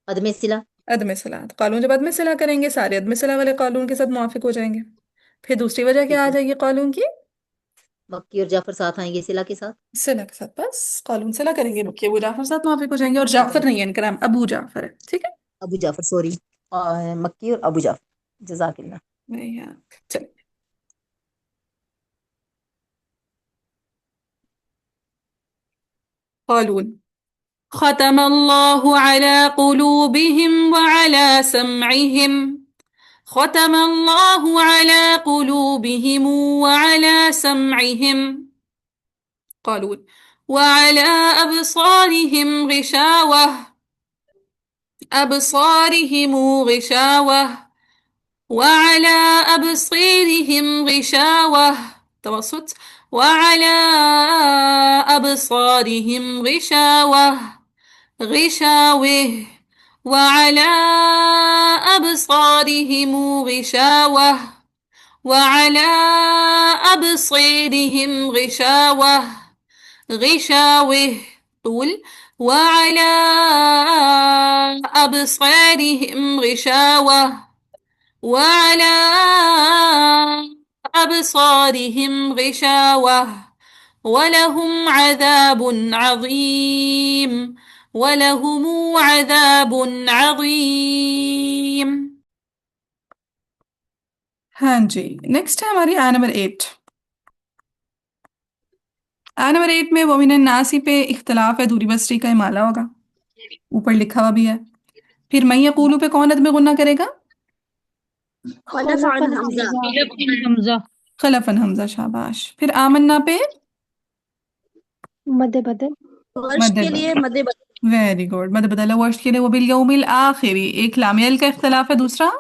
عدم صلہ. عدم صلہ. تو قالون جب عدم صلہ کریں گے سارے عدم صلہ والے قالون کے ساتھ موافق ہو جائیں گے. پھر دوسری وجہ کیا آ جائے گی قالون کی؟ مکی اور جعفر ساتھ آئیں گے صلہ کے ساتھ. صلہ کے ساتھ، بس قالون صلہ کریں گے مکی ابو جعفر ساتھ موافق ہو جائیں گے. اور جعفر نہیں ہے ان کا نام ابو جعفر ہے، ٹھیک ہے. ابو جعفر سوری مکی اور ابو جعفر. جزاک اللہ. چلیں قالون ختم اللہ علی قلوبہم وعلی سمعہم. ختم اللہ علی قلوبہم وعلی سمعہم. قالون وعلی ابصارہم غشاوہ. ابصارہم غشاوہ. وعلى أبصيرهم غشاوة توسط. وعلى أبصارهم غشاوة غشاوة. وعلى أبصارهم غشاوة. وعلى أبصيرهم غشاوة غشاوة طول. وعلى أبصارهم غشاوة. وعلى أبصارهم غشاوة. ولهم عذاب عظيم. ولهم عذاب عظيم. ہاں جی نیکسٹ ہے ہماری آیت نمبر 8. नंबर 8 में वमिन नासी पे इख्तलाफ है, दूरी बसरी का इमाला होगा, ऊपर लिखा हुआ भी है। फिर मैं यकूलू पे कौन अदम गुन्ना करेगा? खलफ अन खलफन हमजा हमजा हमजा। खलफन हमजा, शाबाश। फिर आमन्ना पे मद बदल वर्ष मद के लिए बदल, मदे वेरी गुड, मद बदल वर्ष के लिए। वो बिल यौमिल आखिरी, एक लामियल का इख्तलाफ है, दूसरा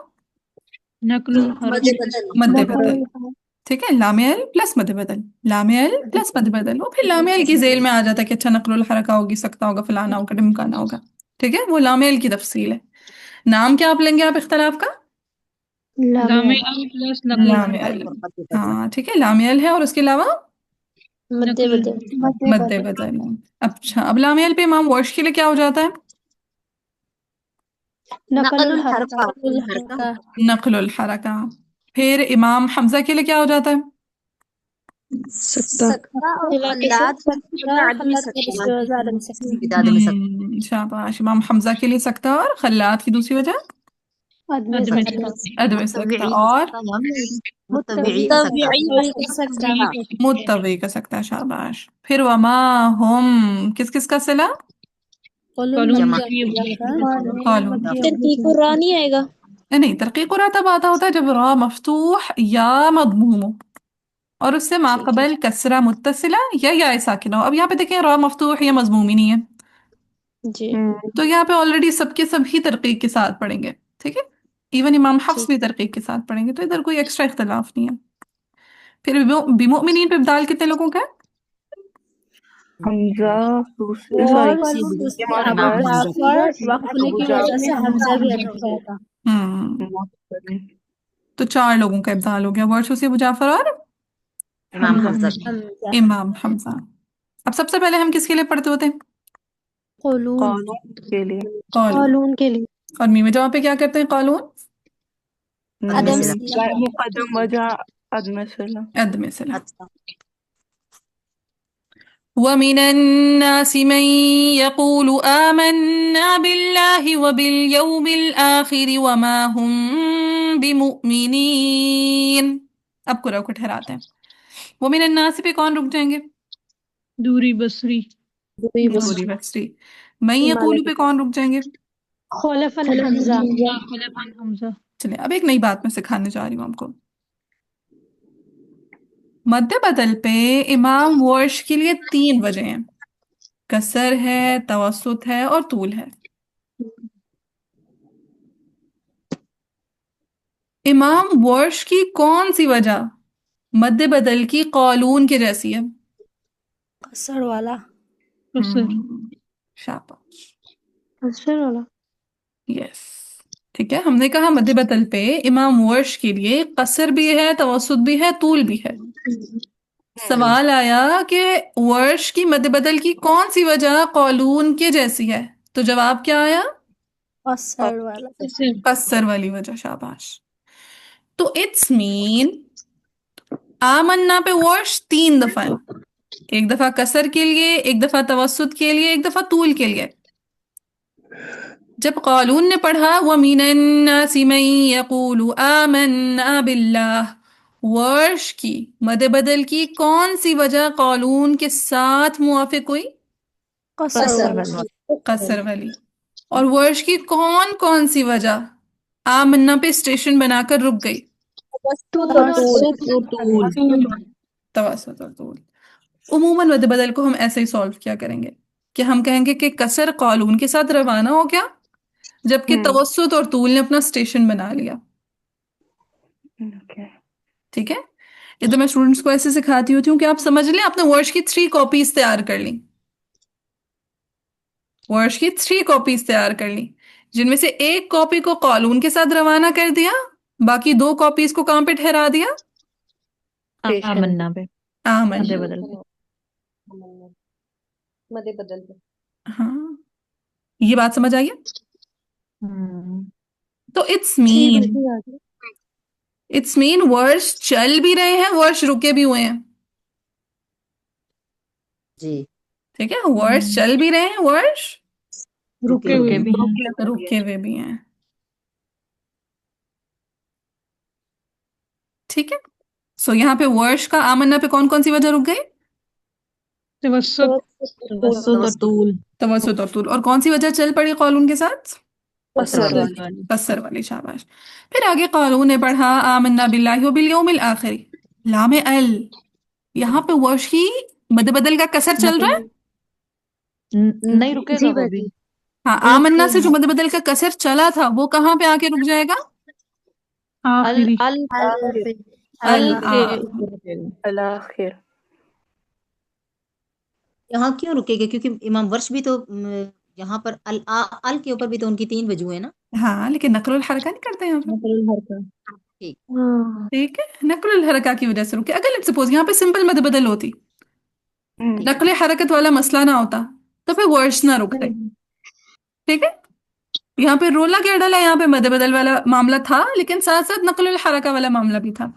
नकलुल मदे हरफ। बदल मद बदल। नकल ठीक है, लामियल प्लस मद बदल, लामियल प्लस मद बदल। वो फिर लामियल की जेल में आ जाता है कि अच्छा नकलुल हरका होगी, सकता होगा, फलाना होगा, ढिमकाना होगा। ठीक है, वो लामियल की तफसील है। नाम क्या आप लेंगे आप इख्तलाफ का? लामियल लामियल प्लस नकलुल हरफ। लामियल। हाँ ठीक है, लामियल है, और उसके अलावा मदे नकलुल बदल हरफ। मद मद बदल बदल है। अच्छा, अब लामियल पे इमाम वर्श के लिए क्या हो जाता है? नकलुल नकलुल हरका हरका हरका नकलुल हरका। फिर इमाम हमजा के लिए क्या हो जाता है? सकता। सकता और सिला के खल्लात सकता आदमी खल्लात की सकता दूसरी वजह आदम सकती बिदाद में सकता। शाबाश। इमाम हमजा के लिए सकता, और खल्लात की दूसरी वजह आदमी अदम सकता सकता। अदम सकता, मुतव्विई का और सकता या मुतव्विई का सकता। तबीई मुत्तबई का का सकता सकता मुत्तवी का सकता, शाबाश। फिर वमा हम किस किस का सिला? कौलुल कॉलून जमा मक्की मक्की अबू अबू जाफर जाफर। कानून कॉलून। मक्की अबू तरकीब कुरान नहीं आएगा नहीं, तरकीक रा तब आता होता है जब रा मफ्तूह या मदमूम हो, और उससे ठीक है। माकबल कसरा मुत्तसिला या साकिना हो। अब यहाँ पे देखें, रा मफ्तूह या मजमूम ही नहीं है, जी तो यहाँ पे ऑलरेडी सबके सभी तरकीक के साथ पढ़ेंगे। ठीक है, इवन इमाम हफ्स ठीक। भी तरकीक के साथ पढ़ेंगे, तो इधर कोई एक्स्ट्रा इख्तलाफ नहीं है। फिर बिमुमिनीन पे इब्दाल कितने लोगों का है? हमजा दूसरे सॉरी और कॉलून दूसरे इमाम अबू हफ्स, हफ्स जाफर वक्फ होने अबू की वजह जाफर, से हमजा भी अटक हमजा जाएगा हम्म मुअत्तल, तो 4 लोगों का इब्दाल हो गया, वर्ष उसी अबू जाफर और इमाम हमजा। हमजा। हमजा इमाम हमजा। अब सबसे पहले हम किसके लिए पढ़ते होते हैं? कौलून कानून के लिए कॉलून। कॉलून के लिए और मीम जवाब पे क्या करते हैं? कॉलून अदम सिला। सिला मुकद्दम वजह अदम सला। अद में सिला। अच्छा। ومن الناس من يقول آمنا بالله وباليوم الآخر وما هم بمؤمنين। अब कुरा को ठहराते हैं। वमिन अन्नास पे कौन रुक जाएंगे? दूरी बसरी। दूरी बस दूरी बसरी। मैं इमाला यकूलू की पे कौन रुक जाएंगे? खलफन खलफन हमजा हमजा। खलफन हमजा। चलिए, अब एक नई बात मैं सिखाने जा रही हूँ आपको। मद्दे बदल पे इमाम वर्श के लिए 3 वजह हैं, कसर है, तवसुत है, और तूल है। इमाम वर्श की कौन सी वजह मद्दे बदल की कॉलून के जैसी है? कसर वाला कसर। शाबाश, असर वाला यस। ठीक है, हमने कहा मद्दे बदल पे इमाम वर्श के लिए कसर भी है, तवसुत भी है, तूल भी है। जी। सवाल आया कि वर्श की मद्दे बदल की कौन सी वजह कॉलून के जैसी है, तो जवाब क्या आया? कसर वाला कसर। कसर वाली वजह, शाबाश। तो इट्स मीन आमन्ना पे वर्श 3 दफा है, एक दफा कसर के लिए, एक दफा तवस्सुत के लिए, एक दफा तूल के लिए। जब कालून ने पढ़ा वमिनन्नासि मन यकूलु आमन्ना बिल्लाह, वर्श की मद बदल की कौन सी वजह कालून के साथ मुआफिक हुई? कसर कसर वाला वाली। कसर वाली। और वर्श की कौन कौन सी वजह आमन्ना पे स्टेशन बनाकर रुक गई? तूल और तवसुत और तूल। तवस्सुत और तूल। उमूमन मद बदल को हम ऐसे ही सॉल्व किया करेंगे कि हम कहेंगे कि कसर कालून के साथ रवाना हो गया, जबकि तवस्सुत और तूल ने अपना स्टेशन बना लिया। ओके। ठीक है, ये तो मैं स्टूडेंट्स को ऐसे सिखाती होती हूँ कि आप समझ लें, आपने वर्ष की 3 कॉपीज तैयार कर ली, वर्ष की 3 कॉपीज तैयार कर ली, जिनमें से एक कॉपी को कॉलून के साथ रवाना कर दिया, बाकी 2 कॉपीज को कहाँ पे ठहरा दिया? आमन्ना पे आमन। मध्य बदल पे। मदे बदल पे हाँ, ये बात समझ आई है? हम्म। तो इट्स ठीक मीन, है आ गया इट्स मीन वर्ष चल भी रहे हैं, वर्ष रुके भी हुए हैं। जी। ठीक है, वर्ष चल भी रहे हैं, वर्ष रुके हुए भी हैं। रुके हुए भी हैं। ठीक है, सो यहाँ पे वर्ष का आमन्ना पे कौन कौन सी वजह रुक गई? तवस्सुत तवस्सुत और तूल। तवसुत और तूल। और कौन सी वजह चल पड़ी कालून के साथ? कसर कसर वाली। कसर वाली, शाबाश। फिर आगे कालून ने पढ़ा आमन्ना बिल्लाहि व बिल यौमिल आखिर। लाम अल, यहाँ पे वर्ष की मद बदल का कसर चल रहा है। नहीं रुकेगा जी वो भी। बाजी हाँ, आमन्ना से जो मद बदल का कसर चला था वो कहाँ पे आके रुक जाएगा? अल आखिरी अल अल अल अल के आ- ऊपर रुकेगा। अल-आखिर। यहाँ क्यों रुकेगा? क्योंकि इमाम वर्ष भी तो यहाँ पर अल के ऊपर भी तो उनकी 3 वजूहें हैं ना। हाँ, लेकिन नकलुल हरका नहीं करते यहाँ पे। नकल हरकत। ठीक। हाँ ठीक है, नकलुल हरका की वजह से रुके। अगर लेट्स सपोज यहाँ पे सिंपल मद बदल होती, नकल हरकत वाला मसला ना होता, तो फिर वर्ड्स ना रुकते। ठीक है, यहाँ पे रोला क्या डाला, यहाँ पे मद बदल वाला मामला था, लेकिन साथ साथ नकल हरका वाला मामला भी था।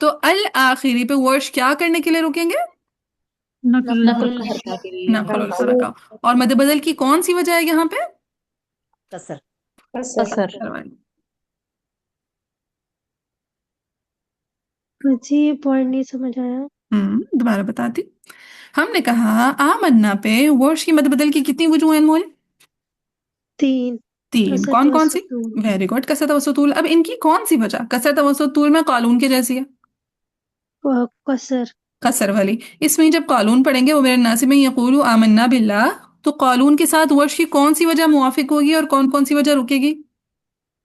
तो अल आखिरी पे वर्ड्स क्या करने के लिए रुकेंगे? नकल नकल हरकत हरकत के लिए। नकल हरका। और मद बदल की कौन सी वजह है यहाँ पे? कसर। कसर। बाजी ये पॉइंट नहीं समझ आया। दोबारा बताती। हमने कहा आमन्ना पे वर्ड्स की मद बदल की कितनी वजूहें अनमोल? 3 तीन। कसर कौन कौन सी? तवस्सुत वेरी गुड, कसरत तवस्सुतूल। अब इनकी कौन सी वजह कसरत तवस्सुतूल में कालून के जैसी है? कसर कसर वाली। इसमें जब कालून पढ़ेंगे वो मेरे नासिब में यक़ूलु आमन्ना बिल्लाह, तो कालून के साथ वर्ष की कौन सी वजह मुवाफिक होगी और कौन कौन सी वजह रुकेगी?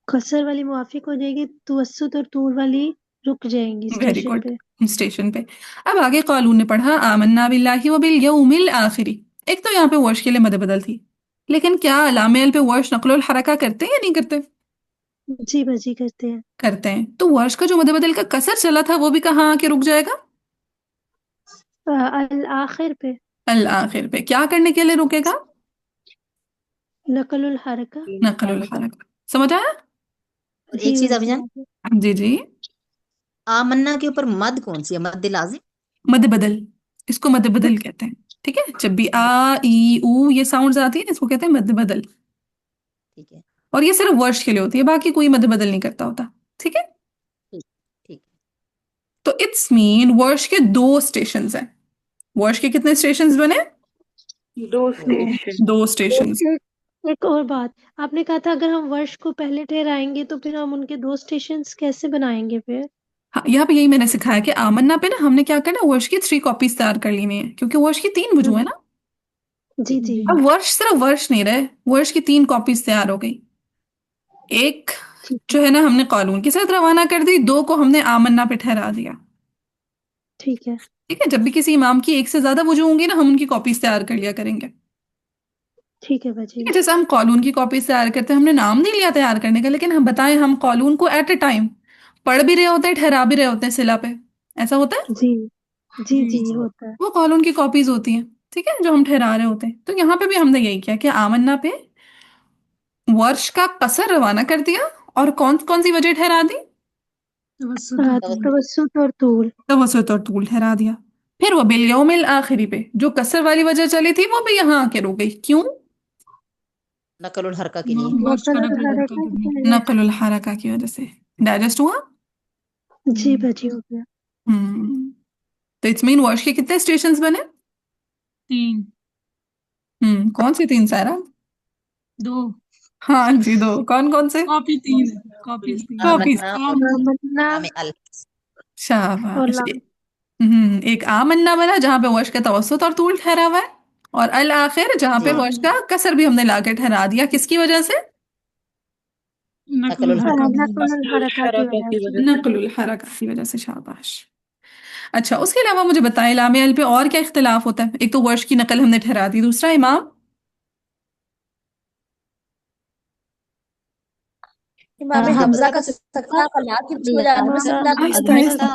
कसर वाली मुआफिक हो जाएगी, तवस्सुत और तूल वाली रुक जाएंगी वेरी स्टेशन गुड, पे। स्टेशन पे। अब आगे कालून ने पढ़ा आमन्ना बिल्लाहि व बिल यौमिल आखिरी। एक तो यहाँ पे वर्ष के लिए मद बदल थी, लेकिन क्या लामेल पे वर्ष नकलुल हरका करते हैं या नहीं करते? जी बाजी करते हैं। करते हैं। तो वर्ष का जो मद बदल का कसर चला था वो भी कहाँ आके रुक जाएगा? अल आखिर पे अल आखिर पे। क्या करने के लिए रुकेगा? नकलुल हरका। नकलुल हरका। समझ आया? और जी एक चीज बाजी अभिजान, जी जी। आमन्ना के ऊपर मद कौन सी है? मद लाजिम। मद बदल, इसको मद बदल कहते हैं। ठीक है, जब भी आ ई ऊ ये साउंड्स आती है इसको कहते हैं मद बदल। ठीक है। और ये सिर्फ वर्ष के लिए होती है, बाकी कोई मद बदल नहीं करता होता। ठीक है, ठीक ठीक। तो इट्स मीन वर्ष के 2 स्टेशन हैं। वर्ष के कितने स्टेशन बने? 2 स्टेशन। 2 स्टेशन। एक और बात, आपने कहा था अगर हम वर्ष को पहले ठहराएंगे तो फिर हम उनके 2 स्टेशंस कैसे बनाएंगे फिर? हाँ, यहाँ पे यही मैंने सिखाया कि आमन्ना पे ना हमने क्या करना है, वर्ष की 3 कॉपीज तैयार कर लेनी है, क्योंकि वर्ष की 3 वजूह है ना। जी जी अब वर्ष सिर्फ वर्ष नहीं रहे, वर्ष की 3 कॉपीज तैयार हो गई। एक जो है ना हमने कालून के साथ रवाना कर दी, 2 को हमने आमन्ना पे ठहरा दिया। ठीक है। ठीक है, जब भी किसी इमाम की 1 से ज्यादा वजूह होंगी ना, हम उनकी कॉपीज तैयार कर लिया करेंगे। ठीक है बाजी। ठीक है, जैसे हम कालून की कॉपीज तैयार करते हैं, हमने नाम नहीं लिया तैयार करने का, लेकिन हम बताएं हम कालून को एट ए टाइम पढ़ भी रहे होते हैं, ठहरा भी रहे होते हैं सिला पे। ऐसा होता है? जी जी जी होता है। वो कालून की कॉपीज होती हैं। ठीक है, जो हम ठहरा रहे होते हैं। तो यहाँ पे भी हमने यही किया कि आमन्ना पे वर्ष का कसर रवाना कर दिया, और कौन कौन सी वजह ठहरा दी? तवस्सुत और तूल। तवसुत और तूल ठहरा दिया। फिर वो बिल यौमिल आखिरी पे जो कसर वाली वजह चली थी वो भी यहाँ आके रुक गई। क्यों? नकलुल हरका के लिए। नकलुल हरका की वजह से। नकलुल हरका की वजह से। डाइजेस्ट हुआ? जी बाजी हो गया। तो इट्स मीन वर्ष के कितने स्टेशंस बने? 3 कौन से 3 सायरा? 2 हाँ जी, 2। कौन कौन से? Copy 3 copy 3 copies. आमन्ना और आमन्ना लाम अल। और शाबाश। लाम। एक आमन्ना वाला जहाँ पे वर्ष का तवसुत और तूल ठहरा हुआ है, और अल आखिर जहाँ पे जी। वर्ष का कसर भी हमने लाके ठहरा दिया। किसकी वजह से? नकलुल नकलुल हरका की हरकत की वजह से। वजह से। नकलुल हरका की वजह से। शाबाश। अच्छा, उसके अलावा मुझे बताएं लामे अल पे और क्या इख्तिलाफ होता है? एक तो वर्ष की नकल हमने ठहरा दी, दूसरा इमाम इमाम हमजा का सकता कला की वजह अनुसंधा आहिस्ता आहिस्ता,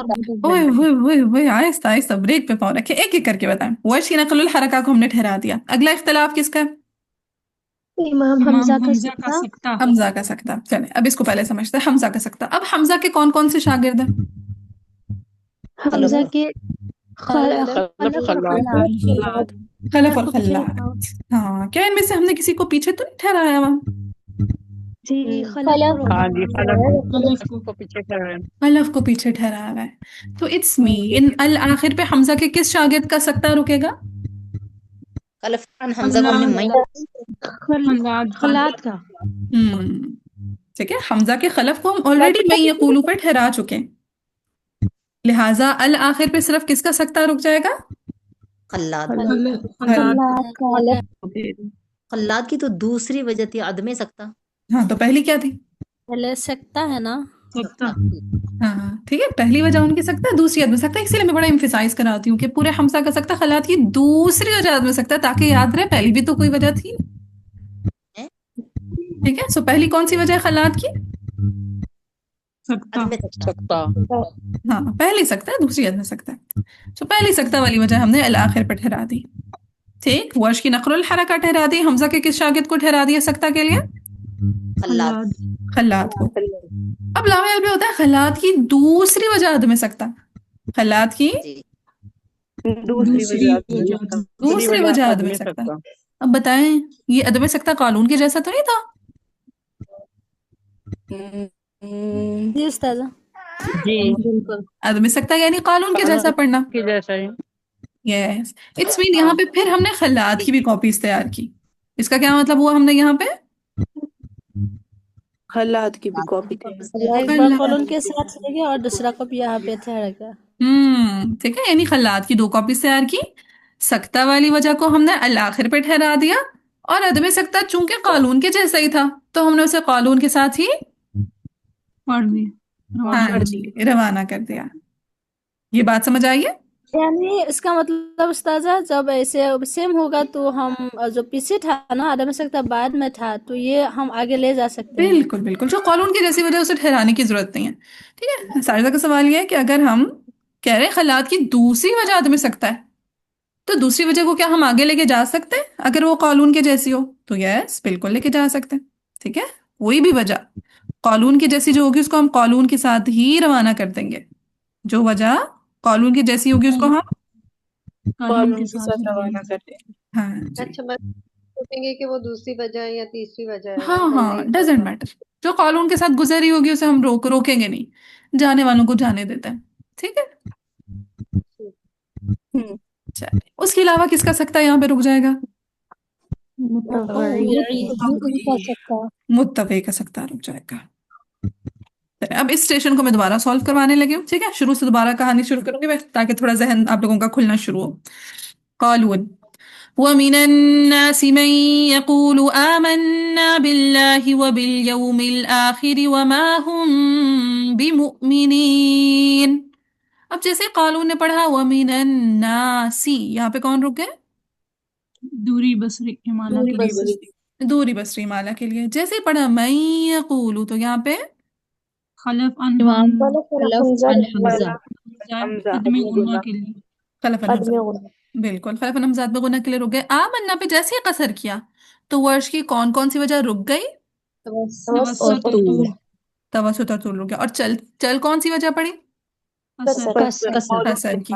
ओए ओए ओए ओए, आहिस्ता आहिस्ता, ब्रेक पे पाँव रखे, एक एक करके बताएं। वर्ष की नकलुल हरका को हमने ठहरा दिया, अगला इख्तिलाफ किसका है? इमाम हमजा का सकता। सकता। हमजा का सकता। चले अब इसको पहले समझते हैं, हमजा का सकता। अब हमजा के कौन कौन से शागिर्द हैं? हमजा के खलफ खल्लाद। खलफ और खल्लाद। हाँ, क्या इनमें से हमने किसी को पीछे तो नहीं ठहराया वहाँ? जी हाँ जी, खलफ को पीछे कर रहे हैं। खलफ को पीछे ठहराया हुआ है। तो इट्स मीन अल आखिर पे हमजा के किस शागिर्द का सकता रुकेगा? خلف عن حمزہ کو ہم نے مئی خلات کا ٹھیک ہے، حمزہ کے خلف کو ہم آلریڈی میں یقولو پر ٹھہرا چکے ہیں، لہٰذا الآخر پہ صرف کس کا سکتہ رک جائے گا؟ خلات خلات۔ خلات کی تو دوسری وجہ تھی عدم سکتہ. ہاں تو پہلی کیا تھی؟ پہلے سکتا ہے نا، ہاں ٹھیک ہے، پہلی وجہ ان کی سکتہ ہے، دوسری عدم سکتہ ہے. اسی لیے میں بڑا ایمفیسائز کراتی ہوں کہ پورے حمزہ کا سکتہ، خلات کی دوسری وجہ عدم سکتہ ہے، تاکہ یاد رہے پہلی بھی تو کوئی وجہ تھی. ٹھیک ہے، سو پہلی کون سی وجہ ہے خلات کی؟ عدم سکتہ. ہاں پہلی سکتہ ہے، دوسری عدم سکتہ ہے. سو پہلی سکتہ والی وجہ ہم نے الآخر پر ٹھہرا دی. ٹھیک، ورش کی نقل الحرکہ ٹھہرا دی. حمزہ کے کس شاگرد کو ٹھہرا دیا سکتہ کے لیے؟ خلات. خلات کو. اب لام علم پہ ہوتا ہے خلات کی دوسری وجہ عدم سکتہ. خلات کی دوسری وجہ عدم سکتہ. اب بتائیں یہ عدم سکتہ قانون کے جیسا تو نہیں تھا؟ جی استاذہ، جی عدم سکتہ یعنی قانون کے جیسا پڑھنا. کے جیسا ہی. یس اٹس مین یہاں پہ پھر ہم نے خلات کی بھی کاپیز تیار کی. اس کا کیا مطلب ہوا؟ ہم نے یہاں پہ خلات کی بھی کاپی ایک بار قولن کے ساتھ لے گیا اور دوسرا کو بھی یہاں پہ ٹھہرا گیا. ٹھیک ہے، یعنی خلات کی دو کاپیز تیار کی. سکتہ والی وجہ کو ہم نے الآخر پہ ٹھہرا دیا، اور عدم سکتہ چونکہ قانون کے جیسا ہی تھا تو ہم نے اسے قانون کے ساتھ ہی پڑھ دیا، ہاں جی روانہ کر دیا. یہ بات سمجھ آئیے؟ یعنی اس کا مطلب استاذہ جب ایسے سیم ہوگا تو ہم جو پیچھے تھا نا عدم سکتا بعد میں تھا تو یہ ہم آگے لے جا سکتے ہیں. بالکل بالکل، جو قانون کی جیسی وجہ اسے ٹھہرانے کی ضرورت نہیں ہے. ٹھیک ہے، سارزہ کا سوال یہ ہے کہ اگر ہم کہہ رہے ہیں خلات کی دوسری وجہ عدم سکتہ ہے تو دوسری وجہ کو کیا ہم آگے لے کے جا سکتے ہیں اگر وہ قانون کے جیسی ہو؟ تو یس بالکل لے کے جا سکتے ہیں. ٹھیک ہے، کوئی بھی وجہ قانون کی جیسی جو ہوگی اس کو ہم قانون کے ساتھ ہی روانہ کر دیں گے. جو وجہ قانون کی جیسی ہوگی اس کو ہم قانون کے ساتھ روانہ کرتے ہیں. ہاں جی اچھا سوچیں گے کہ وہ دوسری وجہ ہے یا تیسری وجہ ہے. ہاں ہاں ڈزنٹ میٹر، جو قانون کے ساتھ گزری ہوگی اسے ہم روکیں گے نہیں، جانے والوں کو جانے دیتے ہیں. ٹھیک ہے، چلیے اس کے علاوہ کس کا سکتہ یہاں پہ رک جائے گا؟ متفق کا سکتہ رک جائے گا. اب اس اسٹیشن کو میں دوبارہ سالو کروانے لگی ہوں. ٹھیک ہے، شروع سے دوبارہ کہانی شروع کروں گی تاکہ تھوڑا ذہن آپ لوگوں کا کھلنا شروع ہو. قالون وَمِنَ النَّاسِ مَن يَقُولُ آمَنَّا بِاللَّهِ وَبِالْيَوْمِ الْآخِرِ وَمَا هُم بِمُؤْمِنِينَ. اب جیسے قالون نے پڑھا وَمِنَ النَّاسِ، یہاں پہ کون رک گئے؟ دوری بصری امالہ کے لیے، دوری بصری مالا کے لیے. جیسے ہی پڑھا مَن يَقُولُ تو یہاں پہ خلف عن حمزہ. عدم غنہ کے لیے، خلف حمزہ، بالکل خلف حمزات میں غنہ کے لیے رک گئے. آمنا پہ جیسے ہی قصر کیا تو ورش کی کون کون سی وجہ رک گئی؟ توسط اور طول، توسط اور طول رک گیا. اور چل کون سی وجہ پڑی؟ قصر کی.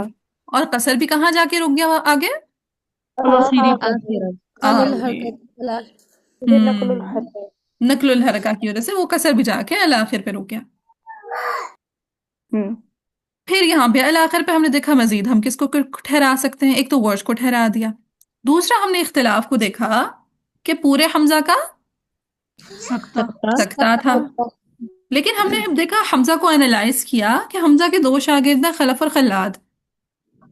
اور قصر بھی کہاں جا کے رک گیا آگے؟ نقل الحرکہ کی وجہ سے وہ قصر بھی جا کے الآخر پہ رک گیا. پھر یہاں پہ الآخر پہ ہم نے دیکھا مزید ہم کس کو ٹھہرا سکتے ہیں. ایک تو ورش کو ٹھہرا دیا، دوسرا ہم نے اختلاف کو دیکھا کہ پورے حمزہ کا سکتہ تھا، لیکن ہم نے دیکھا حمزہ کو انالائز کیا کہ حمزہ کے دو شاگرد ہیں خلف اور خلاد.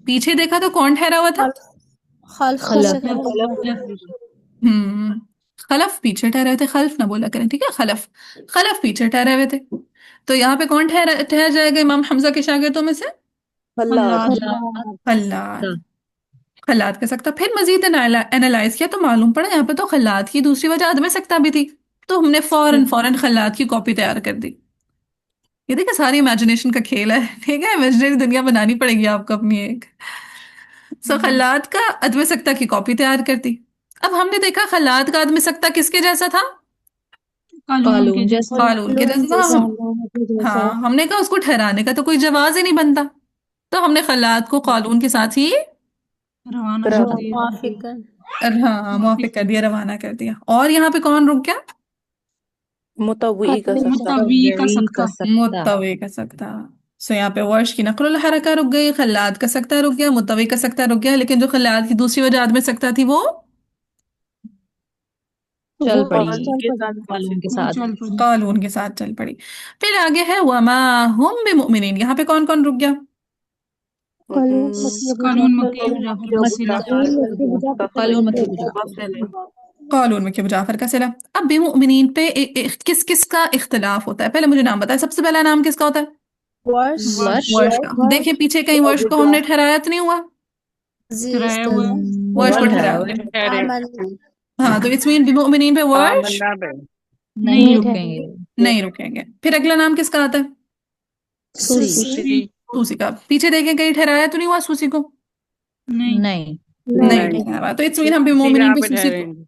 پیچھے دیکھا تو کون ٹھہرا ہوا تھا؟ خلف پیچھے ٹھہرے تھے، خلف نہ بولا کریں. ٹھیک ہے، خلف پیچھے ٹھہرے ہوئے تھے. تو یہاں پہ کون ٹھہر جائے گا امام حمزہ کے شاگردوں میں سے؟ خلاد کا سکتہ. پھر مزید انالائز کیا تو معلوم پڑا یہاں پہ تو خلاد کی دوسری وجہ عدم سکتہ بھی تھی، تو ہم نے فوراً خلاد کی کاپی تیار کر دی. یہ دیکھیں ساری امیجنیشن کا کھیل ہے. ٹھیک ہے، امیجنری دنیا بنانی پڑے گی آپ کو اپنی ایک. خلاد کا عدم سکتہ کی کاپی تیار کر دی. اب ہم نے دیکھا خلاد کا عدم سکتہ کس کے جیسا تھا؟ قالون کے جیسا. ہاں ہم نے کہا اس کو ٹھہرانے کا تو کوئی جواز ہی نہیں بنتا، تو ہم نے خلاد کو قالون کے ساتھ ہی موافق کر دیا، روانہ کر دیا. اور یہاں پہ کون رک گیا؟ متوی کا متوی کا سکتہ. सो यहाँ पे वर्श की नक़ल हरका रुक गई, खल्लात का सकता रुक गया, मुत्तवी का सकता रुक गया, लेकिन जो खल्लात की दूसरी वजह में सकता थी वो चल वो पड़ी चल पड़ी। कानून के वो साथ। चल पड़ी। कानून के साथ चल पड़ी। फिर आगे है वमा हुम बिमुमिनीन, यहाँ पे कौन कौन रुक गया? कानून मक्की अबू कानून मक्की जाफर अबू जाफर का सिला। कानून मक्की अबू जाफर कानून मत कालून में कि जाफर का सिला। अब बेमुमिनीन पे किस किस का इख्तिलाफ होता है? पहले मुझे नाम बताए, सबसे पहला नाम किसका होता है? वर्ष वर्ष वर्ष का। देखिए पीछे कहीं वर्ष को हमने ठहराया तो नहीं हुआ? जी ठहराया हुआ है। वर्ष को वर्ष ठहराया है। हुआ है। ठहरे आमन हाँ, तो इट्स मीन बेमुमिनीन पे वर्ष आमन्ना पे नहीं नहीं रुकेंगे। नहीं रुकेंगे। फिर अगला नाम किसका आता है? सूसी सूसी सूसी का। पीछे देखें कहीं ठहराया तो नहीं हुआ सूसी को? नहीं। नहीं नहीं नहीं ठहरा हुआ। तो इट्स मीन हम इसी बेमुमिनीन यहाँ पे पे सूसी को ठहरेंगे।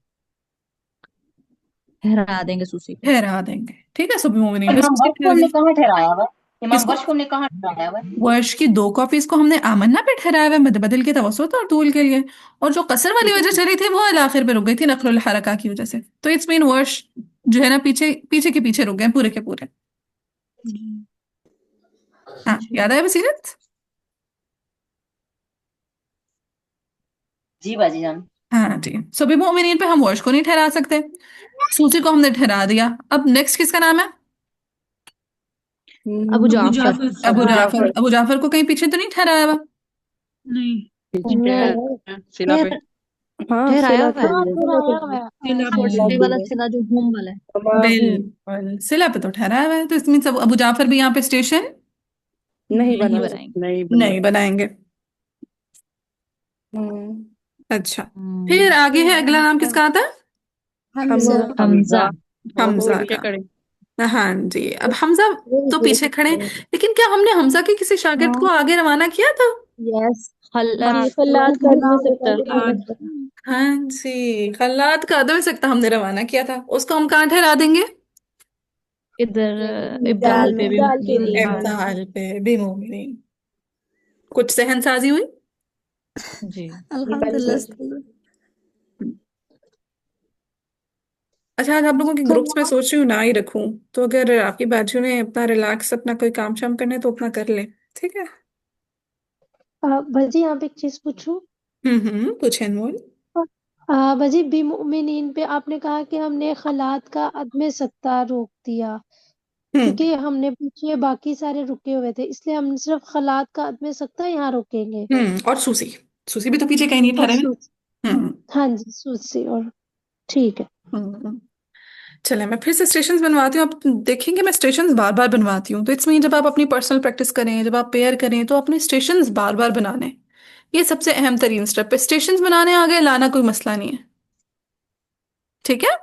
ठहरा देंगे सूसी को। ठहरा देंगे। ठीक है, सो बेमुमिनीन पे इमाम सूसी वर्ष को हमने ठहरा। कहाँ ठहराया हुआ है? इमाम किसको? वर्ष को हमने कहाँ ठहराया हुआ है? वर्ष की दो कॉपीज को हमने आमन्ना पे ठहराया हुआ है, मद बदल के तवसुत और तूल के लिए, और जो कसर वाली वजह चली थी वो अल आखिर पे रुक गई थी नकलुल हरका की वजह से। तो इट्स मीन वर्ष जो है ना पीछे पीछे के पीछे रुक गए पूरे के पूरे। हाँ, याद आया बसीरत? जी बाजी जान। हाँ जी। सो बेमुमिनीन पे हम वर्ष को नहीं ठहरा सकते, सूसी को हमने ठहरा दिया। अब नेक्स्ट किसका नाम है? अबू अबू जाफर जाफर। अबू जाफर। अबू जाफर को कहीं पीछे तो नहीं ठहराया हुआ? नहीं। पीछे है सिला पे। हाँ ठहराया सिला हुआ है। ठहराया हुआ है। सिला पे। छोटे वाला सिला जो घूम वाला है। बिल्कुल, सिला पे तो ठहराया हुआ है। तो इसमें सब अबू जाफर भी यहाँ पे स्टेशन नहीं नहीं बना। बनाएंगे। नहीं बना। नहीं बनाएंगे। अच्छा, फिर हम्म, आगे है अगला नाम किसका आता है? हमजा हमजा। हमजा पीछे का। खड़े। हाँ जी। अब हमजा तो पीछे खड़े, लेकिन क्या हमने हमजा के किसी शागिर्द को आगे रवाना किया था? यस जी खल्लात का आदमी सकता हाँ जी, खल्लात का अदम सकता हमने रवाना किया था, उसको हम कहाँ ठहरा देंगे? इधर जाल इब्दाल पे में। भी मुमकिन। इब्ताल पे बेमुमिनीन। कुछ सहनसाजी हुई? जी अल्हम्दुलिल्लाह सही। अच्छा, आज आप लोगों के ग्रुप्स में सोच रही हूँ ना ही रखूं, तो अगर आपकी बाजू ने अपना रिलैक्स अपना कोई काम शाम करना है तो अपना कर ले। ठीक है। बाजी यहाँ पे एक चीज पूछूं? पूछे अनमोल। बाजी बिमुमिनीन पे आपने कहा कि हमने खलात का अदम सत्ता रोक दिया हम्म क्योंकि हमने पीछे बाकी सारे रुके हुए थे, इसलिए हम सिर्फ खलात का अदम सत्ता यहाँ रोकेंगे। और सूसी, सूसी भी तो पीछे कहीं नहीं और ठहरे सूच ना। हाँ जी सूची और ठीक है। हम्म चले, मैं फिर से स्टेशंस बनवाती हूँ। आप देखेंगे मैं स्टेशंस बार बार बनवाती हूँ, तो इट्स मीन जब आप अपनी पर्सनल प्रैक्टिस करें, जब आप पेयर करें, तो अपने स्टेशंस बार बार बनाने हैं। ये सबसे अहम तरीन स्टेप है। स्टेशंस बनाने आ गए, लाना कोई मसला नहीं है। ठीक है।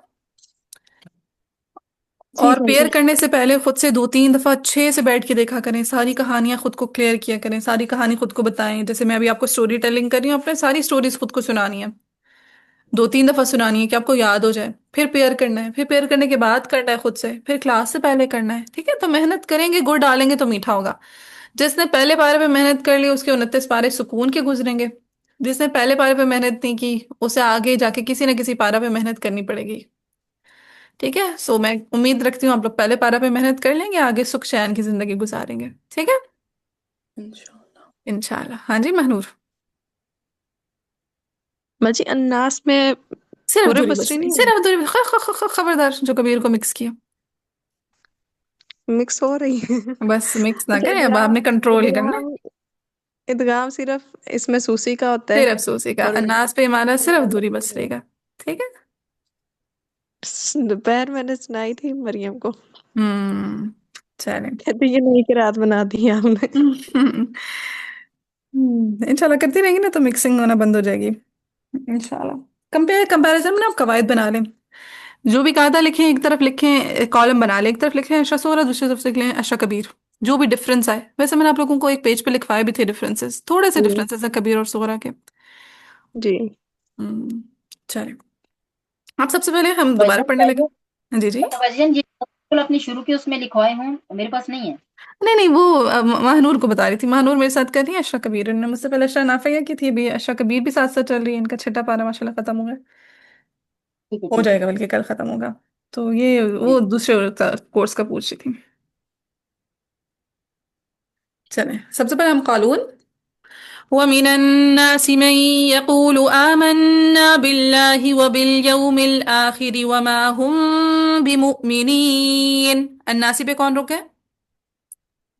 जी और पेयर बाजी। करने से पहले खुद से 2-3 दफा अच्छे से बैठ के देखा करें, सारी कहानियां खुद को क्लियर किया करें, सारी कहानी खुद को बताएं। जैसे मैं अभी आपको स्टोरी टेलिंग कर रही हूँ, अपने सारी स्टोरीज खुद को सुनानी है, 2-3 दफा सुनानी है कि आपको याद हो जाए। फिर पेयर करना है, फिर पेयर करने के बाद करना है खुद से, फिर क्लास से पहले करना है। ठीक है, तो मेहनत करेंगे, गुड़ डालेंगे तो मीठा होगा। जिसने पहले पारे पे मेहनत कर ली उसके 29 पारे सुकून के गुजरेंगे। जिसने पहले पारे पे मेहनत नहीं की उसे आगे जाके किसी न किसी पारा पे मेहनत करनी पड़ेगी। ठीक है, सो मैं उम्मीद रखती हूँ आप लोग पहले पारा पे मेहनत कर लेंगे, आगे सुख चैन की जिंदगी गुजारेंगे। ठीक है, इंशाल्लाह। हाँ जी महनूर। बाजी अन्नास में सिर्फ पूरे दूरी बस बसरी रही, नहीं है, सिर्फ दूरी। खबरदार जो कबीर को मिक्स किया, मिक्स हो रही है। बस मिक्स ना अच्छा करें, अब इदगाम, आपने कंट्रोल करना है। इदगाम इदगाम सिर्फ इसमें सूसी का होता है। सिर्फ सूसी का। और अनाज पे हमारा सिर्फ दूरी बस रहेगा। ठीक है। दोपहर मैंने सुनाई थी मरियम को, हम्म चलें। कहती ये नई किरात बना दी आपने। इंशाल्लाह करती रहेंगी ना तो मिक्सिंग होना बंद हो जाएगी इंशाल्लाह। कंपैरिजन में ना आप कवायद बना लें। जो भी कायदा लिखें एक तरफ लिखें, कॉलम बना लें, एक तरफ लिखें अशरा सोरा, दूसरी तरफ से लिखें अशरा कबीर। जो भी डिफरेंस आए, वैसे मैंने आप लोगों को एक पेज पे लिखवाए भी थे डिफरेंसेस, थोड़े से डिफरेंसेस है कबीर और सोरा के। जी हम्म चलें, आप सबसे पहले हम दोबारा वजन पढ़ने लगे। चाहिए। हाँ जी जी। वजन जिन आपने शुरू की उसमें लिखवाए हूँ मेरे पास नहीं है। नहीं नहीं, वो महानूर को बता रही थी, महानूर मेरे साथ कर रही है, अशरा कबीर ने मुझसे पहले अशरा नाफिया की थी, अभी अशरा कबीर भी साथ साथ चल रही है। इनका छठा पारा माशाल्लाह खत्म हो गया, ठीक है हो ठीक है। जाएगा बल्कि कल खत्म होगा। तो ये वो ठीक दूसरे कोर्स का पूछ रही थी। चलें, सबसे पहले हम कालून ومن الناس من يقول آمنا بالله وباليوم الآخر وما هم بمؤمنين. الناسی پہ کون رکے؟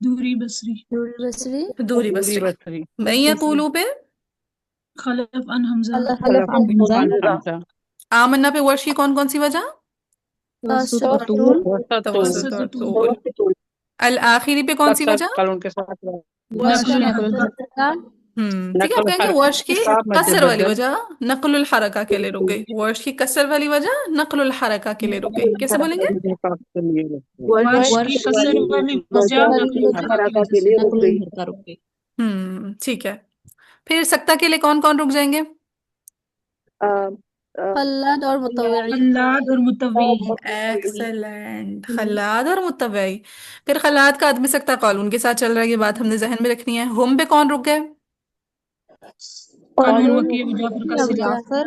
دوری بصری. دوری بصری. دوری دوری بصری. بصری. من یقولو پہ خلف ان حمزہ. خلف عن حمزہ. حمزہ. آمنا پہ ورش کی کون کون سی وجہ؟ توسط طول. توسط اور طول. طول. الآخری پہ کون سی قصر وجہ؟ قلم کے ساتھ ورش نقل نقل الحرکہ. ٹھیک ہے، آپ کہیں گے ورش کی کسر والی بدل. وجہ نقل الحرکہ کے لیے رک گئی، ورش کی کسر والی وجہ نقل الحرکہ کے لیے رک گئی. کیسے بولیں گے؟ ورش کی کسر والی وجہ نقل الحرکہ کی وجہ سے. نقل الحرکہ رک گئی. ٹھیک ہے. پھر سکتہ کے لیے کون کون رک جائیں گے؟ خلاد اور متوعی. خلاد اور متوعی. ایکسلنٹ، خلاد اور متبعی. پھر خلاد کا عدم سکتہ قانون کے ساتھ چل رہا ہے، یہ بات ہم نے ذہن میں رکھنی ہے. ہم پہ کون رک گئے؟ قانون مکی ابو جعفر کا ابو صلہ. جعفر.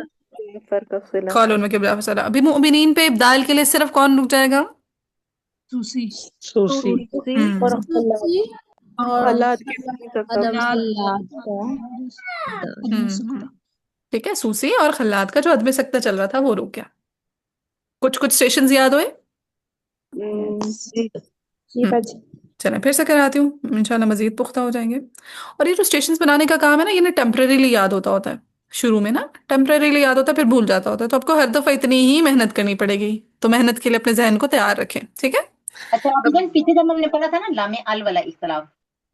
قانون میں کبرا فصلہ. ابھی مؤمنین پہ ابدال کے لیے صرف کون رک جائے گا؟ سوسی. سوسی. سوسی اور عدم خلاد. عدم سکتہ. ٹھیک ہے، سوسی اور خلاد کا جو عدم سکتہ چل رہا تھا وہ رک گیا. کچھ اسٹیشنز یاد ہوئے؟ چلیں پھر سے کراتی ہوں، انشاءاللہ مزید پختہ ہو جائیں گے. اور یہ جو اسٹیشنز بنانے کا کام ہے نا، یہ ٹیمپریریلی یاد ہوتا ہے شروع میں نا، ٹیمپریریلی یاد ہوتا ہے پھر بھول جاتا ہوتا ہے. تو آپ کو ہر دفعہ اتنی ہی محنت کرنی پڑے گی، تو محنت کے لیے اپنے ذہن کو تیار رکھیں. ٹھیک ہے. اچھا آپ جان پیچھے جب ہم نے پڑھا تھا نا لام ال والا اختلاف،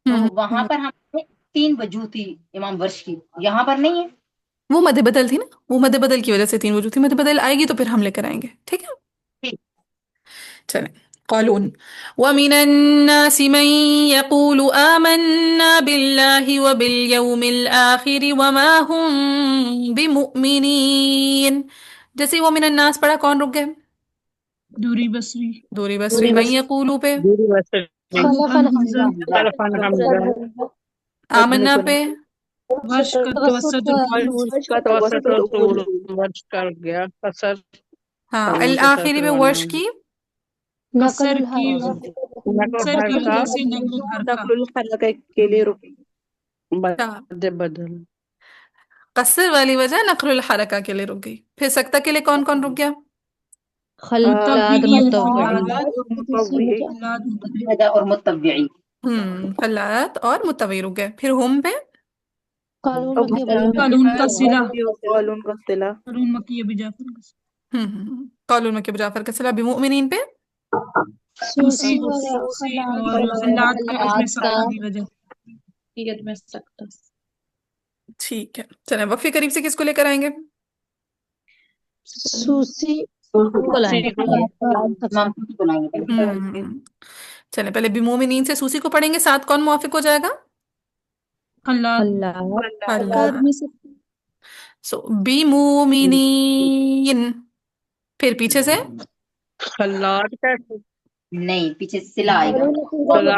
تو وہاں پر ہم نے 3 وجوہ تھی امام ورش کی، یہاں پر نہیں ہے. وہ مد بدل تھی نا، وہ مد بدل کی وجہ سے 3 وجوہ تھی. مد بدل آئے گی تو پھر ہم لے کر آئیں گے. ٹھیک ہے. ٹھیک. چلیں. قالون ومن الناس من يقول آمنا بالله وباليوم الآخر وما هم بمؤمنين. جیسے وہ من الناس پڑھا کون رک گئے؟ دوری بصری. دوری بصری. من یقولو پہ دوری بصری. خلف عن حمزہ. خلف عن حمزہ. آمنا پہ ورش کا توسط طول. توسط طول. ورش کر گیا قصر. ہاں. قلم کے ساتھ الآخری پہ روانہ. ورش کی کسر کی نقل کسر کی وجہ حرکہ سے نقل الحرکہ. الحرکہ کے لیے رکی. مد بدل. قصر والی وجہ نقل الحرکہ کے لیے رک گئی. پھر سکتہ کے لیے کون کون رک گیا؟ خلاد متوعی. خلاد متوعی. اور متبعی. خلات اور متوی رک گئے. پھر ہم پہ قانون کا صلہ. قالون کا صلہ. قانون مکی ابو جعفر کا صلہ. قالون میں کہ جعفر کا صلہ. بمؤمنین پہ سوسی اور خلاد کا عدم سکتہ کی وجہ. ٹھیک ہے. چلیں وقفے قریب سے کس کو لے کر آئیں گے؟ سوسی چلیں پہلے بمؤمنین سے سوسی کو پڑھیں گے، ساتھ کون موافق ہو جائے گا؟ خلاد. سو بمؤمنین. پھر پیچھے سے خلاد کا نہیں، پیچھے صلہ آئے گا.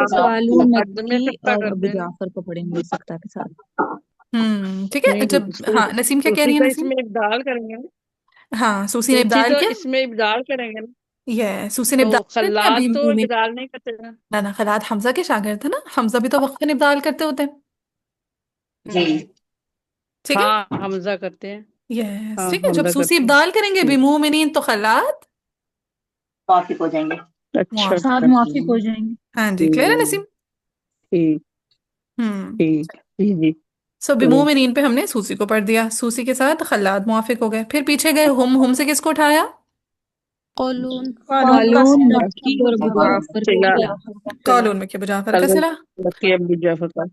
قالون مقدم میں مکی سکتہ اور کرتے ابو ہیں. جعفر کو پڑھیں گے سکتہ کے ساتھ. ٹھیک ہے. نہیں، جب ہاں نسیم کیا کہہ رہی ہے؟ سوسی کا اس نسیم میں ابدال کریں گے نا. ہاں سوسی نے سوسی ابدال تو کیا. اس میں ابدال کریں گے نا. یہ سوسی نے تو ابدال کیا خلاد تو ابدال نہیں کرتے نا. نہ خلاد حمزہ کے شاگرد تھے نا، حمزہ بھی تو وقفاً ابدال کرتے ہوتے ہیں. جی ٹھیک ہے. ہاں حمزہ کرتے ہیں. یس ہاں ٹھیک ہے. جب حمزہ سوسی کرتے ہیں. ابدال کریں گے بمؤمنین تو خلاد موافق ہو جائیں گے. اچھا ساتھ موافق ہو جائیں گے. ہاں جی. کلیئر ہے نسیم؟ ٹھیک ٹھیک. جی جی. سو بمؤمنین پہ ہم نے سوسی کو پڑھ دیا، سوسی کے ساتھ خلاد موافق ہو گئے. پھر پیچھے گئے ہم سے کس کو اٹھایا؟ قولون. قالون مکی اور ابو جعفر کو صلہ. قالون میں کہ ابو جعفر کا صلہ. مکی ابو جعفر کا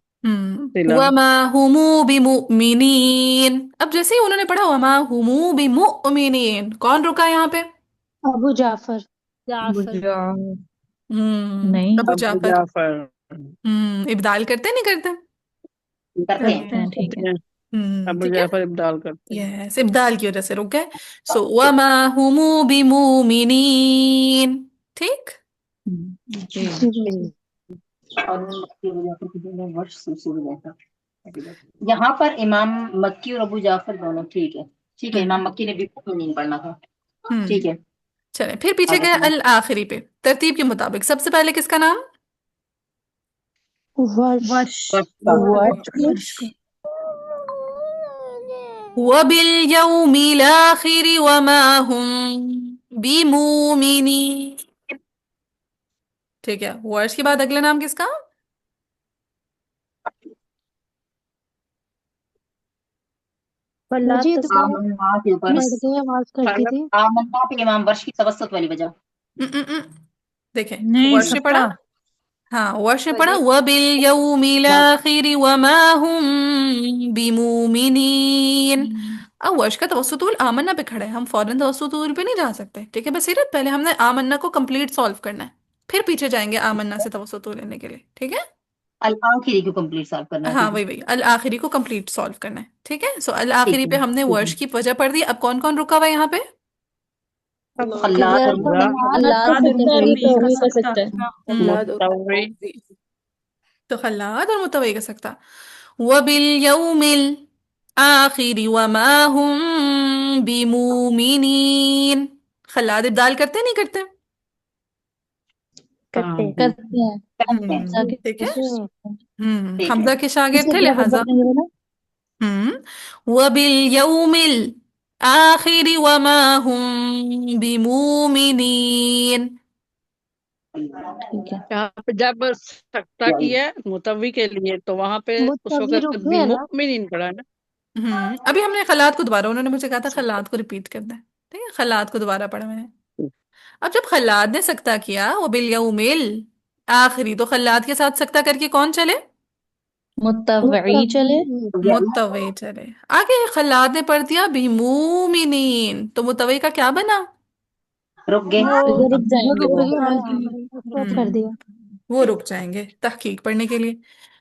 صلہ. وما هم بمؤمنین. اب جیسے ہی انہوں نے پڑھا وما هم بمؤمنین، کون رکا یہاں پہ؟ ابو جعفر. نہیں ابو ابو جعفر. جعفر ابدال کرتے نہیں کرتے؟ کرتے ہیں. ٹھیک ہے. ابو ٹھیک ہے. جعفر ابدال کرتے ہیں. یس ابدال کی وجہ سے رک گئے. سو وما هم بمؤمنین. ٹھیک. یہاں پر امام مکی اور ابو جعفر دونوں ٹھیک ہے. ٹھیک ہے. امام مکی نے بھی نہیں پڑھنا تھا. ٹھیک ہے. چلیں پھر پیچھے گئے الآخری پہ. ترتیب کے مطابق سب سے پہلے کس کا نام؟ वर्ष वर्ष वबिल आखिर वमा हुम बिमुमिनीन। ठीक है, वर्ष के बाद अगला नाम किसका? जी तो आमन्ना के ऊपर बढ़ गई आवाज करती थी। आमन्ना पे इमाम वर्ष की तवस्सुत वाली वजह। देखें, नहीं वर्ष ने पढ़ा, सत्ता हाँ वर्ष ने पढ़ा वबिल यौमिल आखिर वमा हुम बिमुमिनीन। अब वर्ष का तवस्सुतुल आमन्ना पे खड़ा है, हम फौरन तवस्सुतुल पे नहीं जा सकते। ठीक है, बस सीरत पहले हमने आमन्ना को कंप्लीट सॉल्व करना है, फिर पीछे जाएंगे आमन्ना से तवस्सुतुल लेने के लिए। ठीक है, अल आखिरी को कंप्लीट सॉल्व करना है। हाँ ठीक है, वही अल आखिरी को कंप्लीट सॉल्व करना है। ठीक है, सो अल ठीक आखिरी पे है, हमने ठीक वर्ष है। की वजह पढ़ दी। अब कौन कौन रुका हुआ है यहाँ पे? खल्लाद और खल्लाद मुतव्वी तो मुतव्वी का सकता सकता है। खल्लाद और मुतव्वी तो खल्लाद और मुतवई का सकता। वबिल यौमिल आखिर वमा हुम बिमुमिनीन। खल्लाद इब्दाल करते नहीं करते? करते हैं। करते हैं। ठीक है, ठीक है। हमजा के शागिर्द थे लिहाजा। वबिल यौमिल आखिर वमा हुम बिमुमिनीन। यहाँ पे जब सकता किया मुतव्वी के लिए तो वहां पे उस मुतव्वी वक्त रुक गया ना। बिमुमिनीन पढ़ा ना। अभी हमने खल्लाद को दोबारा, उन्होंने मुझे कहा था खल्लाद को रिपीट करना है। ठीक है, खल्लाद को दोबारा पढ़ा मैंने। अब जब खल्लाद ने सकता किया वबिल यौमिल आखिरी, तो खल्लाद के साथ सकता करके कौन चले? मुतव्वी चले। मुतवई चले। आगे खल्लाद ने पढ़ दिया बिमुमिनीन, तो मुतवई का क्या बना? रुक गए। रुक जाएंगे वो। हम्म, कर दिया। वो रुक जाएंगे तहकीक पढ़ने के लिए।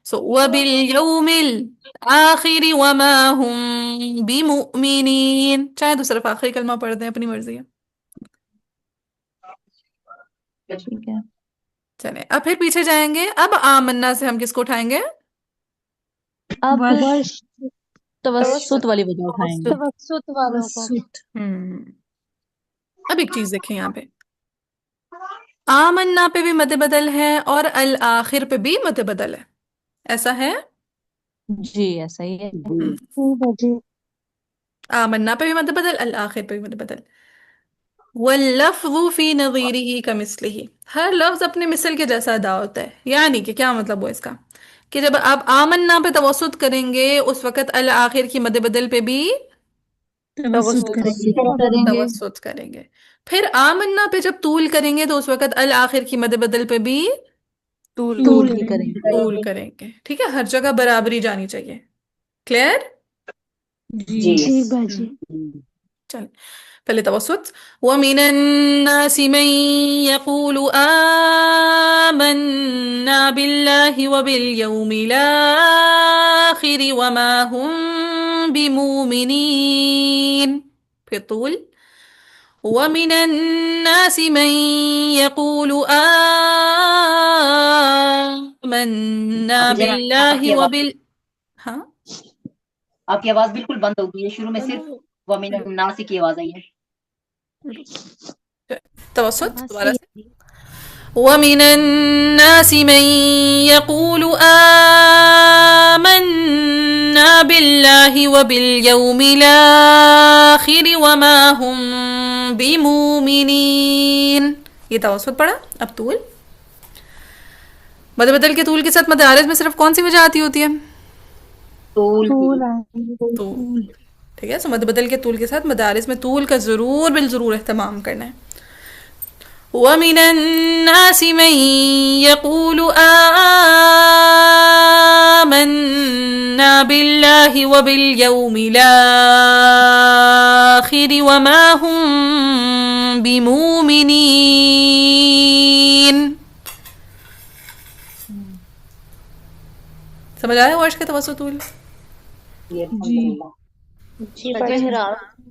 सो वबिल यौमिल आखिरी वमा हुम बिमुमिनीन। चाहे तो सिर्फ आखिरी कलमा पढ़ दें, अपनी मर्जी है। ठीक है। चले, अब फिर पीछे जाएंगे। अब आमन्ना से हम किसको उठाएंगे? अब वर्ष तवस्सुत वाली वजह उठाएंगे। तवस्सुत वालों को। अब एक चीज देखें यहाँ पे, आमन्ना पे भी मद बदल है और अल आखिर पे भी मद बदल है, ऐसा है? जी ऐसा ही है। आमन्ना पे भी मद बदल, अल आखिर पे भी मद बदल। वल्लफ्ज़ु फी नज़ीरिही कमिस्लिही। हर लफ्ज अपने मिसल के जैसा अदा होता है। यानी कि क्या मतलब हुआ इसका, कि जब आप आमन्ना पे तवस्सुत करेंगे उस वक्त अल आखिर की मद बदल पे भी तवस्सुत करेंगे। तवस्सुत करेंगे। फिर आमन्ना पे जब तूल करेंगे तो उस वक्त अल आखिर की मद बदल पे भी तूल करेंगे। तूल करेंगे। ठीक है, हर जगह बराबरी जानी चाहिए। क्लियर? जी। चल पहले तवस्सुत। वमिनन्नासि मन यक़ूलु आमन्ना बिल्लाहि व बिल यौमिल आखिर वमा हुम बिमुमिनीन। फिर तूल। वमिनन्नासि मन यक़ूलु आमन्ना अभी जरा बिल्लाहि व बिल, हाँ आपकी आवाज बिल्कुल बंद हो गई है। शुरू में सिर्फ वमिन नासी की आवाज आई है। तवस्सुत दोबारा से। ومن الناس من يقول آمنا بالله وباليوم الآخر وما هم بمؤمنين। ये तवस्सुत पढ़ा। अब तूल, मद बदल के तूल के साथ मदारिस में सिर्फ कौन सी वजह आती होती है? तूल। ठीक है, सो मद बदल के तूल के साथ मदारिस में तूल का जरूर बिल जरूर एहतमाम करना है। وَمِنَ النَّاسِ مَن يَقُولُ آمَنَّا بِاللَّهِ وَبِالْيَوْمِ الْآخِرِ وَمَا هُم بِمُؤْمِنِينَ। समझ आया वर्ष का तवस्सुत तूल?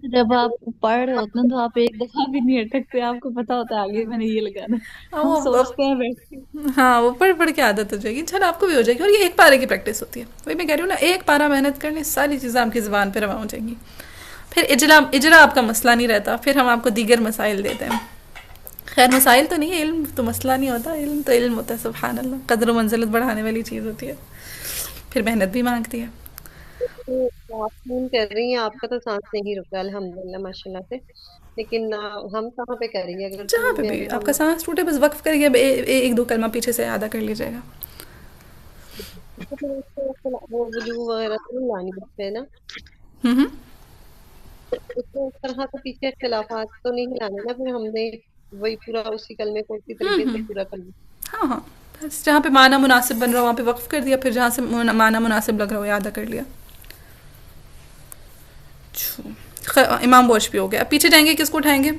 जब आप पढ़ रहे होते हैं तो आप एक दफा भी नहीं अटकते, आपको पता होता है आगे मैंने ये लगाना। हम सोचते हैं बैठ के। हाँ, वो पढ़ पढ़ के आदत हो जाएगी। चलो आपको भी हो जाएगी। और ये एक पारे की प्रैक्टिस होती है। वही मैं कह रही हूँ ना, एक पारा मेहनत करने सारी चीज़ें आपकी ज़ुबान पे रवा हो जाएंगी। फिर इजरा आपका मसला नहीं रहता, फिर हम आपको दीगर मसाइल देते हैं। خیر مسائل تو نہیں ہے، علم تو مسئلہ نہیں ہوتا، علم تو علم ہوتا ہے. سبحان اللہ، قدر و منزلت بڑھانے والی چیز ہوتی ہے، پھر محنت بھی مانگتی ہے. تو آپ فون کر رہی ہیں، آپ کا تو سانس نہیں رکا الحمدللہ ماشاء اللہ سے، لیکن ہم کہاں پہ کریں گے اگر جہاں فون پہ میں بھی اگر آپ ہم کا سانس ٹوٹے بس وقف کریے، ایک دو کلمہ پیچھے سے ادا کر لیجیے گا. تو پھر اس کو وہ وضو وغیرہ تو نہیں لانی اس پہ نا، ہوں ہوں. اس کو اس طرح سے پیچھے اختلافات تو نہیں لانے نا، پھر ہم نے وہی پورا اسی کلمے کو اسی طریقے سے پورا کرنا. ہاں ہاں، بس جہاں پہ معنی مناسب بن رہا ہو وہاں پہ وقف کر دیا، پھر جہاں سے معنی مناسب لگ رہا ہو ادا کر لیا. امام بوش بھی ہو گیا. اب پیچھے جائیں گے، کس کو اٹھائیں گے؟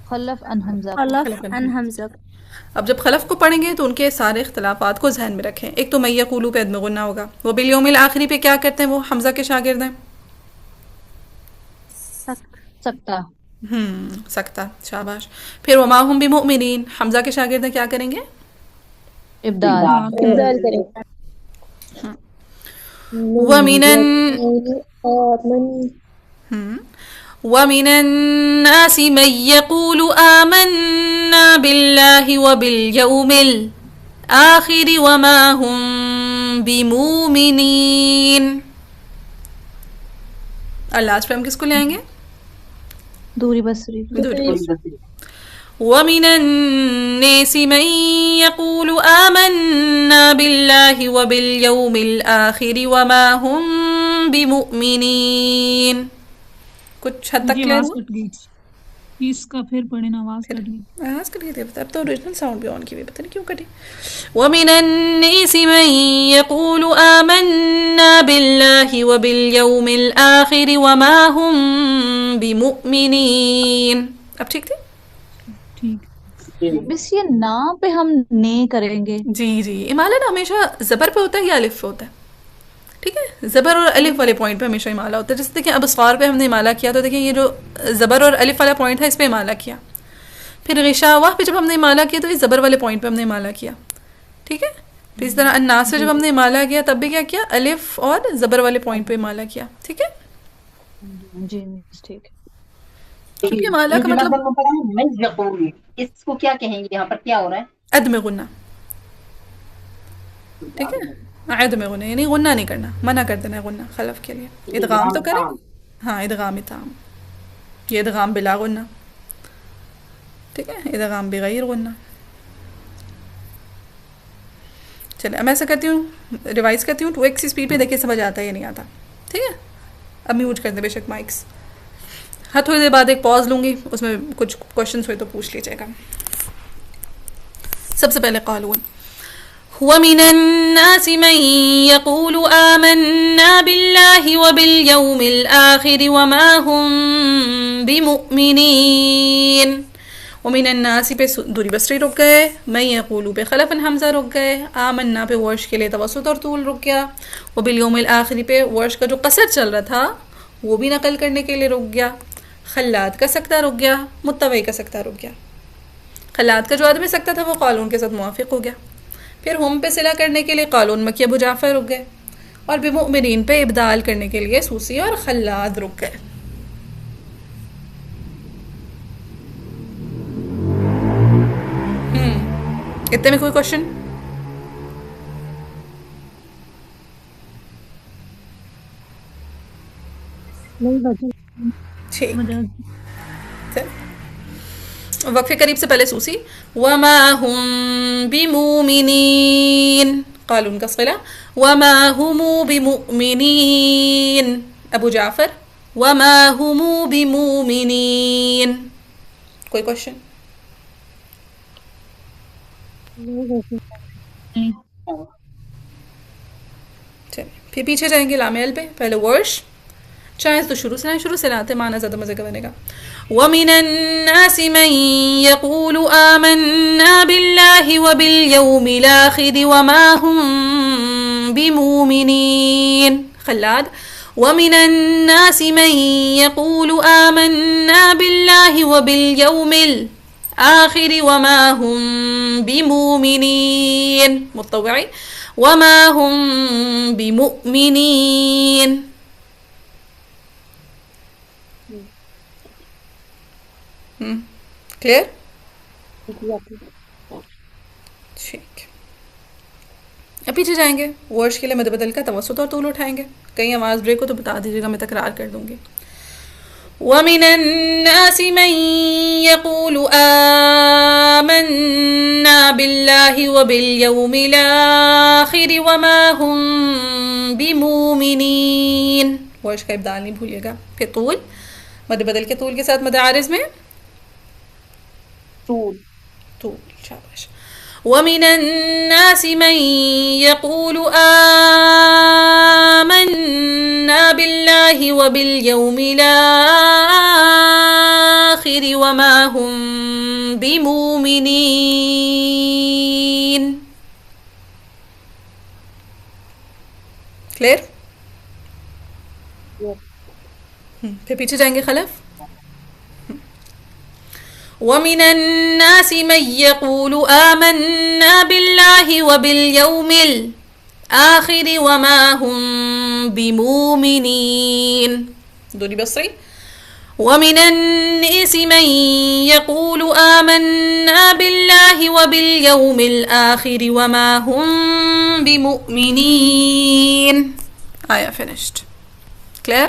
خلف ان حمزہ کو. خلف ان حمزہ. اب جب خلف کو پڑھیں گے تو ان کے سارے اختلافات کو ذہن میں رکھیں. ایک تو میں یقولو پہ عدم غنہ ہوگا، وہ بالیوم الآخری پہ کیا کرتے ہیں، وہ حمزہ کے شاگرد ہیں. سکتا. سکتا، شاباش. پھر وما ہم بمؤمنین، حمزہ کے شاگرد ہیں، کیا کریں گے؟ ابدال. ابدال کریں. وَمِنَ النَّاسِ مَن يَقُولُ آمَنَّا بِاللَّهِ وَبِالْيَوْمِ الْآخِرِ وَمَا هُم بِمُؤْمِنِينَ. اور لاسٹ پہ ہم کس کو لے آئیں گے؟ دوری بصری. وَمِنَ النَّاسِ مَن يَقُولُ آمَنَّا بِاللَّهِ وَبِالْيَوْمِ الْآخِرِ وَمَا هُم بِمُؤْمِنِينَ. کچھ حد تک جی کلیئر آواز ہوا؟ کٹ گئی تھی، اس کا پھر پڑھیں، آواز کٹ گئی. آواز کٹ گئی تھی، اب تو اوریجنل ساؤنڈ بھی آن کی ہوئی، پتہ نہیں کیوں کٹی. وَمِنَ النَّاسِ مَن يَقُولُ آمَنَّا بِاللَّهِ وَبِالْيَوْمِ الْآخِرِ وَمَا هُم بِمُؤْمِنِينَ. اب ٹھیک تھی؟ ٹھیک. بس یہ نا پہ ہم نے کریں گے. جی جی، امالہ نا ہمیشہ زبر پہ ہوتا ہے یا الف پہ ہوتا ہے؟ ٹھیک ہے، زبر اور الف والے پوائنٹ پہ ہمیشہ امالہ ہوتا ہے. جیسے دیکھیں اب اسفار پہ ہم نے امالہ کیا تو دیکھیں یہ جو زبر اور الف والا پوائنٹ ہے اس پہ امالہ کیا. پھر غشاوہ پہ جب ہم نے امالہ کیا تو اس زبر والے پوائنٹ پہ ہم نے امالہ کیا. ٹھیک ہے، پھر اس طرح الناس سے جب ہم نے امالہ کیا تب بھی کیا کیا، الف اور زبر والے پوائنٹ پہ امالہ کیا. ٹھیک ہے جی ٹھیک. کیونکہ امالہ کا مطلب اس کو کیا کہیں گے، یہاں پر کیا ہو رہا ہے؟ عدم غنہ. ٹھیک ہے، عدم غنہ یعنی غنہ نہیں کرنا، منع کر دینا ہے غنہ خلف کے لیے. ادغام تو کریں، ہاں ادغام تام، یہ ادغام بلا غنہ. ٹھیک ہے، ادغام بغیر غنہ. چلے اب میں ایسا کرتی ہوں، ریوائز کرتی ہوں 2x اسپیڈ پہ، دیکھیے سمجھ آتا ہے یا نہیں آتا. ٹھیک ہے، اب میوٹ کر دیں بے شک مائکس. ہاں تھوڑی دیر بعد ایک پاز لوں گی، اس میں کچھ کوشچنس ہوئے تو پوچھ لیجیے گا. سب سے پہلے قالون. وَمِنَ النَّاسِ مَن يَقُولُ آمَنَّا بِاللَّهِ وَبِالْيَوْمِ الْآخِرِ وَمَا هُم بِمُؤْمِنِينَ. وَمِنَ النَّاسِ پہ دوری بصری رک گئے، مَن يَقُولُ پہ خلف حمزہ رک گئے، آمنا پہ ورش کے لیے توسط اور طول رک گیا، وَبِالْيَوْمِ الْآخِرِ پہ ورش کا جو قصر چل رہا تھا وہ بھی نقل کرنے کے لیے رک گیا، خلات کا سکتہ رک گیا، متوی کا سکتہ رک گیا. خلات کا جو عدم سکتہ تھا وہ قالون کے ساتھ موافق ہو گیا. پھر ہم پہ صلہ کرنے کے لیے قالون مکی ابو جعفر رک گئے، اور بمؤمنین پہ ابدال کرنے کے لیے سوسی اور خلاد رک گئے. اتنے میں کوئی کوشچن؟ ٹھیک، وقفے قریب سے پہلے سوسی. وما هم بمؤمنین، قالون کا صلہ. وما هم بمؤمنین، ابو جعفر. وما هم بمؤمنین. کوئی کوشچن؟ چلیے پھر پیچھے جائیں گے لام ال پہ. پہلے ورش، چاہے تو شروع سے لاتے، معنی زیادہ مزے کا بنے گا. وَمِنَ النَّاسِ مَن يَقُولُ آمَنَّا بِاللَّهِ وَبِالْيَوْمِ الْآخِرِ وَمَا هُم بِمُؤْمِنِينَ. خلاد. وَمِنَ النَّاسِ مَن يَقُولُ آمَنَّا بِاللَّهِ وَبِالْيَوْمِ الْآخِرِ وَمَا هُم بِمُؤْمِنِينَ. متطوعی. وَمَا هُم بِمُؤْمِنِينَ. क्लियर? जी आती ठीक, अब पीछे जाएंगे, वर्ड्स के लिए मद बदल का तवसुत और तूल उठाएंगे. कहीं आवाज़ ब्रेक हो तो बता दीजिएगा, मैं तकरार कर दूंगी. وَمِنَ النَّاسِ مَن يَقُولُ آمَنَّا بِاللَّهِ وَبِالْيَوْمِ الْآخِرِ وَمَا هُم بِمُؤْمِنِينَ. वर्ड्स का इब्दाल नहीं भूलिएगा. फिर तूल, मद बदल के तूल के साथ मद आरिज़ में तूल. शाबाश. وَمِنَ النَّاسِ مَن يَقُولُ آمَنَّا بِاللَّهِ وَبِالْيَوْمِ الْآخِرِ وَمَا هُم بِمُؤْمِنِينَ. क्लियर؟ फिर पीछे जाएंगे खलफ. وَمِنَ النَّاسِ مَن يَقُولُ آمَنَّا بِاللَّهِ وَبِالْيَوْمِ الْآخِرِ وَمَا هُم بِمُؤْمِنِينَ. دوني بصري. وَمِنَ النَّاسِ مَن يَقُولُ آمَنَّا بِاللَّهِ وَبِالْيَوْمِ الْآخِرِ وَمَا هُم بِمُؤْمِنِينَ. آیا finished. clear؟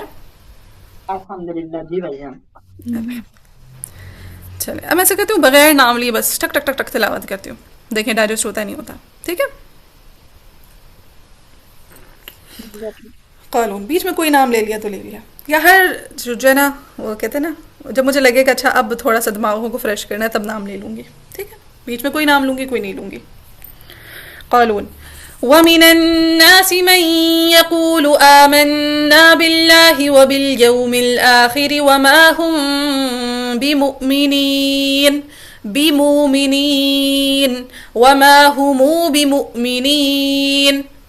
الحمدللہ جی بھائی جان. چلے اب میں ایسا کرتی ہوں بغیر نام لیے بس ٹک ٹک ٹک ٹک تلاوت کرتی ہوں, دیکھیں ڈائجسٹ ہوتا نہیں ہوتا. ٹھیک ہے. قانون بیچ میں کوئی نام لے لیا تو لے لیا, یا ہر جو ہے نا وہ کہتے ہیں نا جب مجھے لگے کہ اچھا اب تھوڑا سا دماغوں کو فریش کرنا ہے تب نام لے لوں گی. ٹھیک ہے, بیچ میں کوئی نام لوں گی کوئی نہیں لوں گی. قانون وَمِنَ النَّاسِ مَن يَقُولُ آمَنَّا بِاللَّهِ وَبِالْيَوْمِ الْآخِرِ وَمَا هُم بِمُؤْمِنِينَ وَمَا هُمْ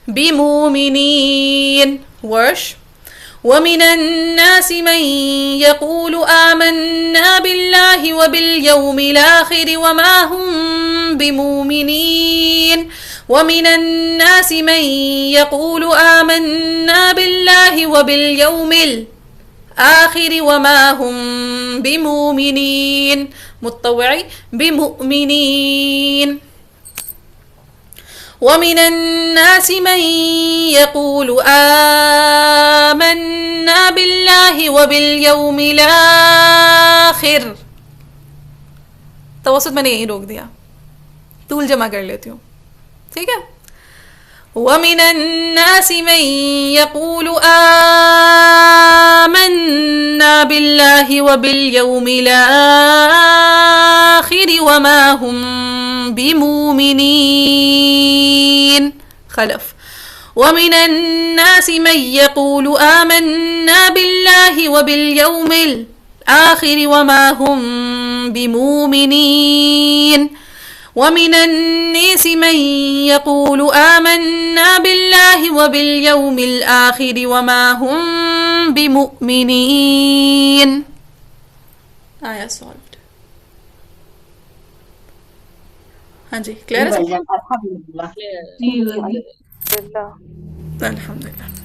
بِمُؤْمِنِينَ. ورش. وَمِنَ النَّاسِ مَن يَقُولُ آمَنَّا بِاللَّهِ وَبِالْيَوْمِ الْآخِرِ وَمَا هُم بِمُؤْمِنِينَ وَمِنَ النَّاسِ مَن يَقُولُ آمَنَّا بِاللَّهِ وَبِالْيَوْمِ الْآخِرِ وَمَا هُم بِمُؤْمِنِينَ. متطوعي بِمُؤْمِنِينَ. وَمِنَ النَّاسِ مَن يَقُولُ آمَنَّا بِاللَّهِ وَبِالْيَوْمِ الْآخِرِ. توسط میں نے یہیں روک دیا, طول جمع کر لیتی ہوں. ٹھیک ہے. وَمِنَ النَّاسِ مَن يَقُولُ آمَنَّا بِاللَّهِ وَبِالْيَوْمِ الْآخِرِ وَمَا هُم بِمُؤْمِنِينَ. خلف. وَمِنَ النَّاسِ مَن يَقُولُ آمَنَّا بِاللَّهِ وَبِالْيَوْمِ الْآخِرِ وَمَا هُم بِمُؤْمِنِينَ وَمِنَ النَّاسِ مَن يَقُولُ آمَنَّا بِاللَّهِ وَبِالْيَوْمِ الْآخِرِ وَمَا هُم بِمُؤْمِنِينَ. آیا solved. ہاں جی کلیئر ہے. الحمدللہ. جی الحمدللہ. الحمدللہ.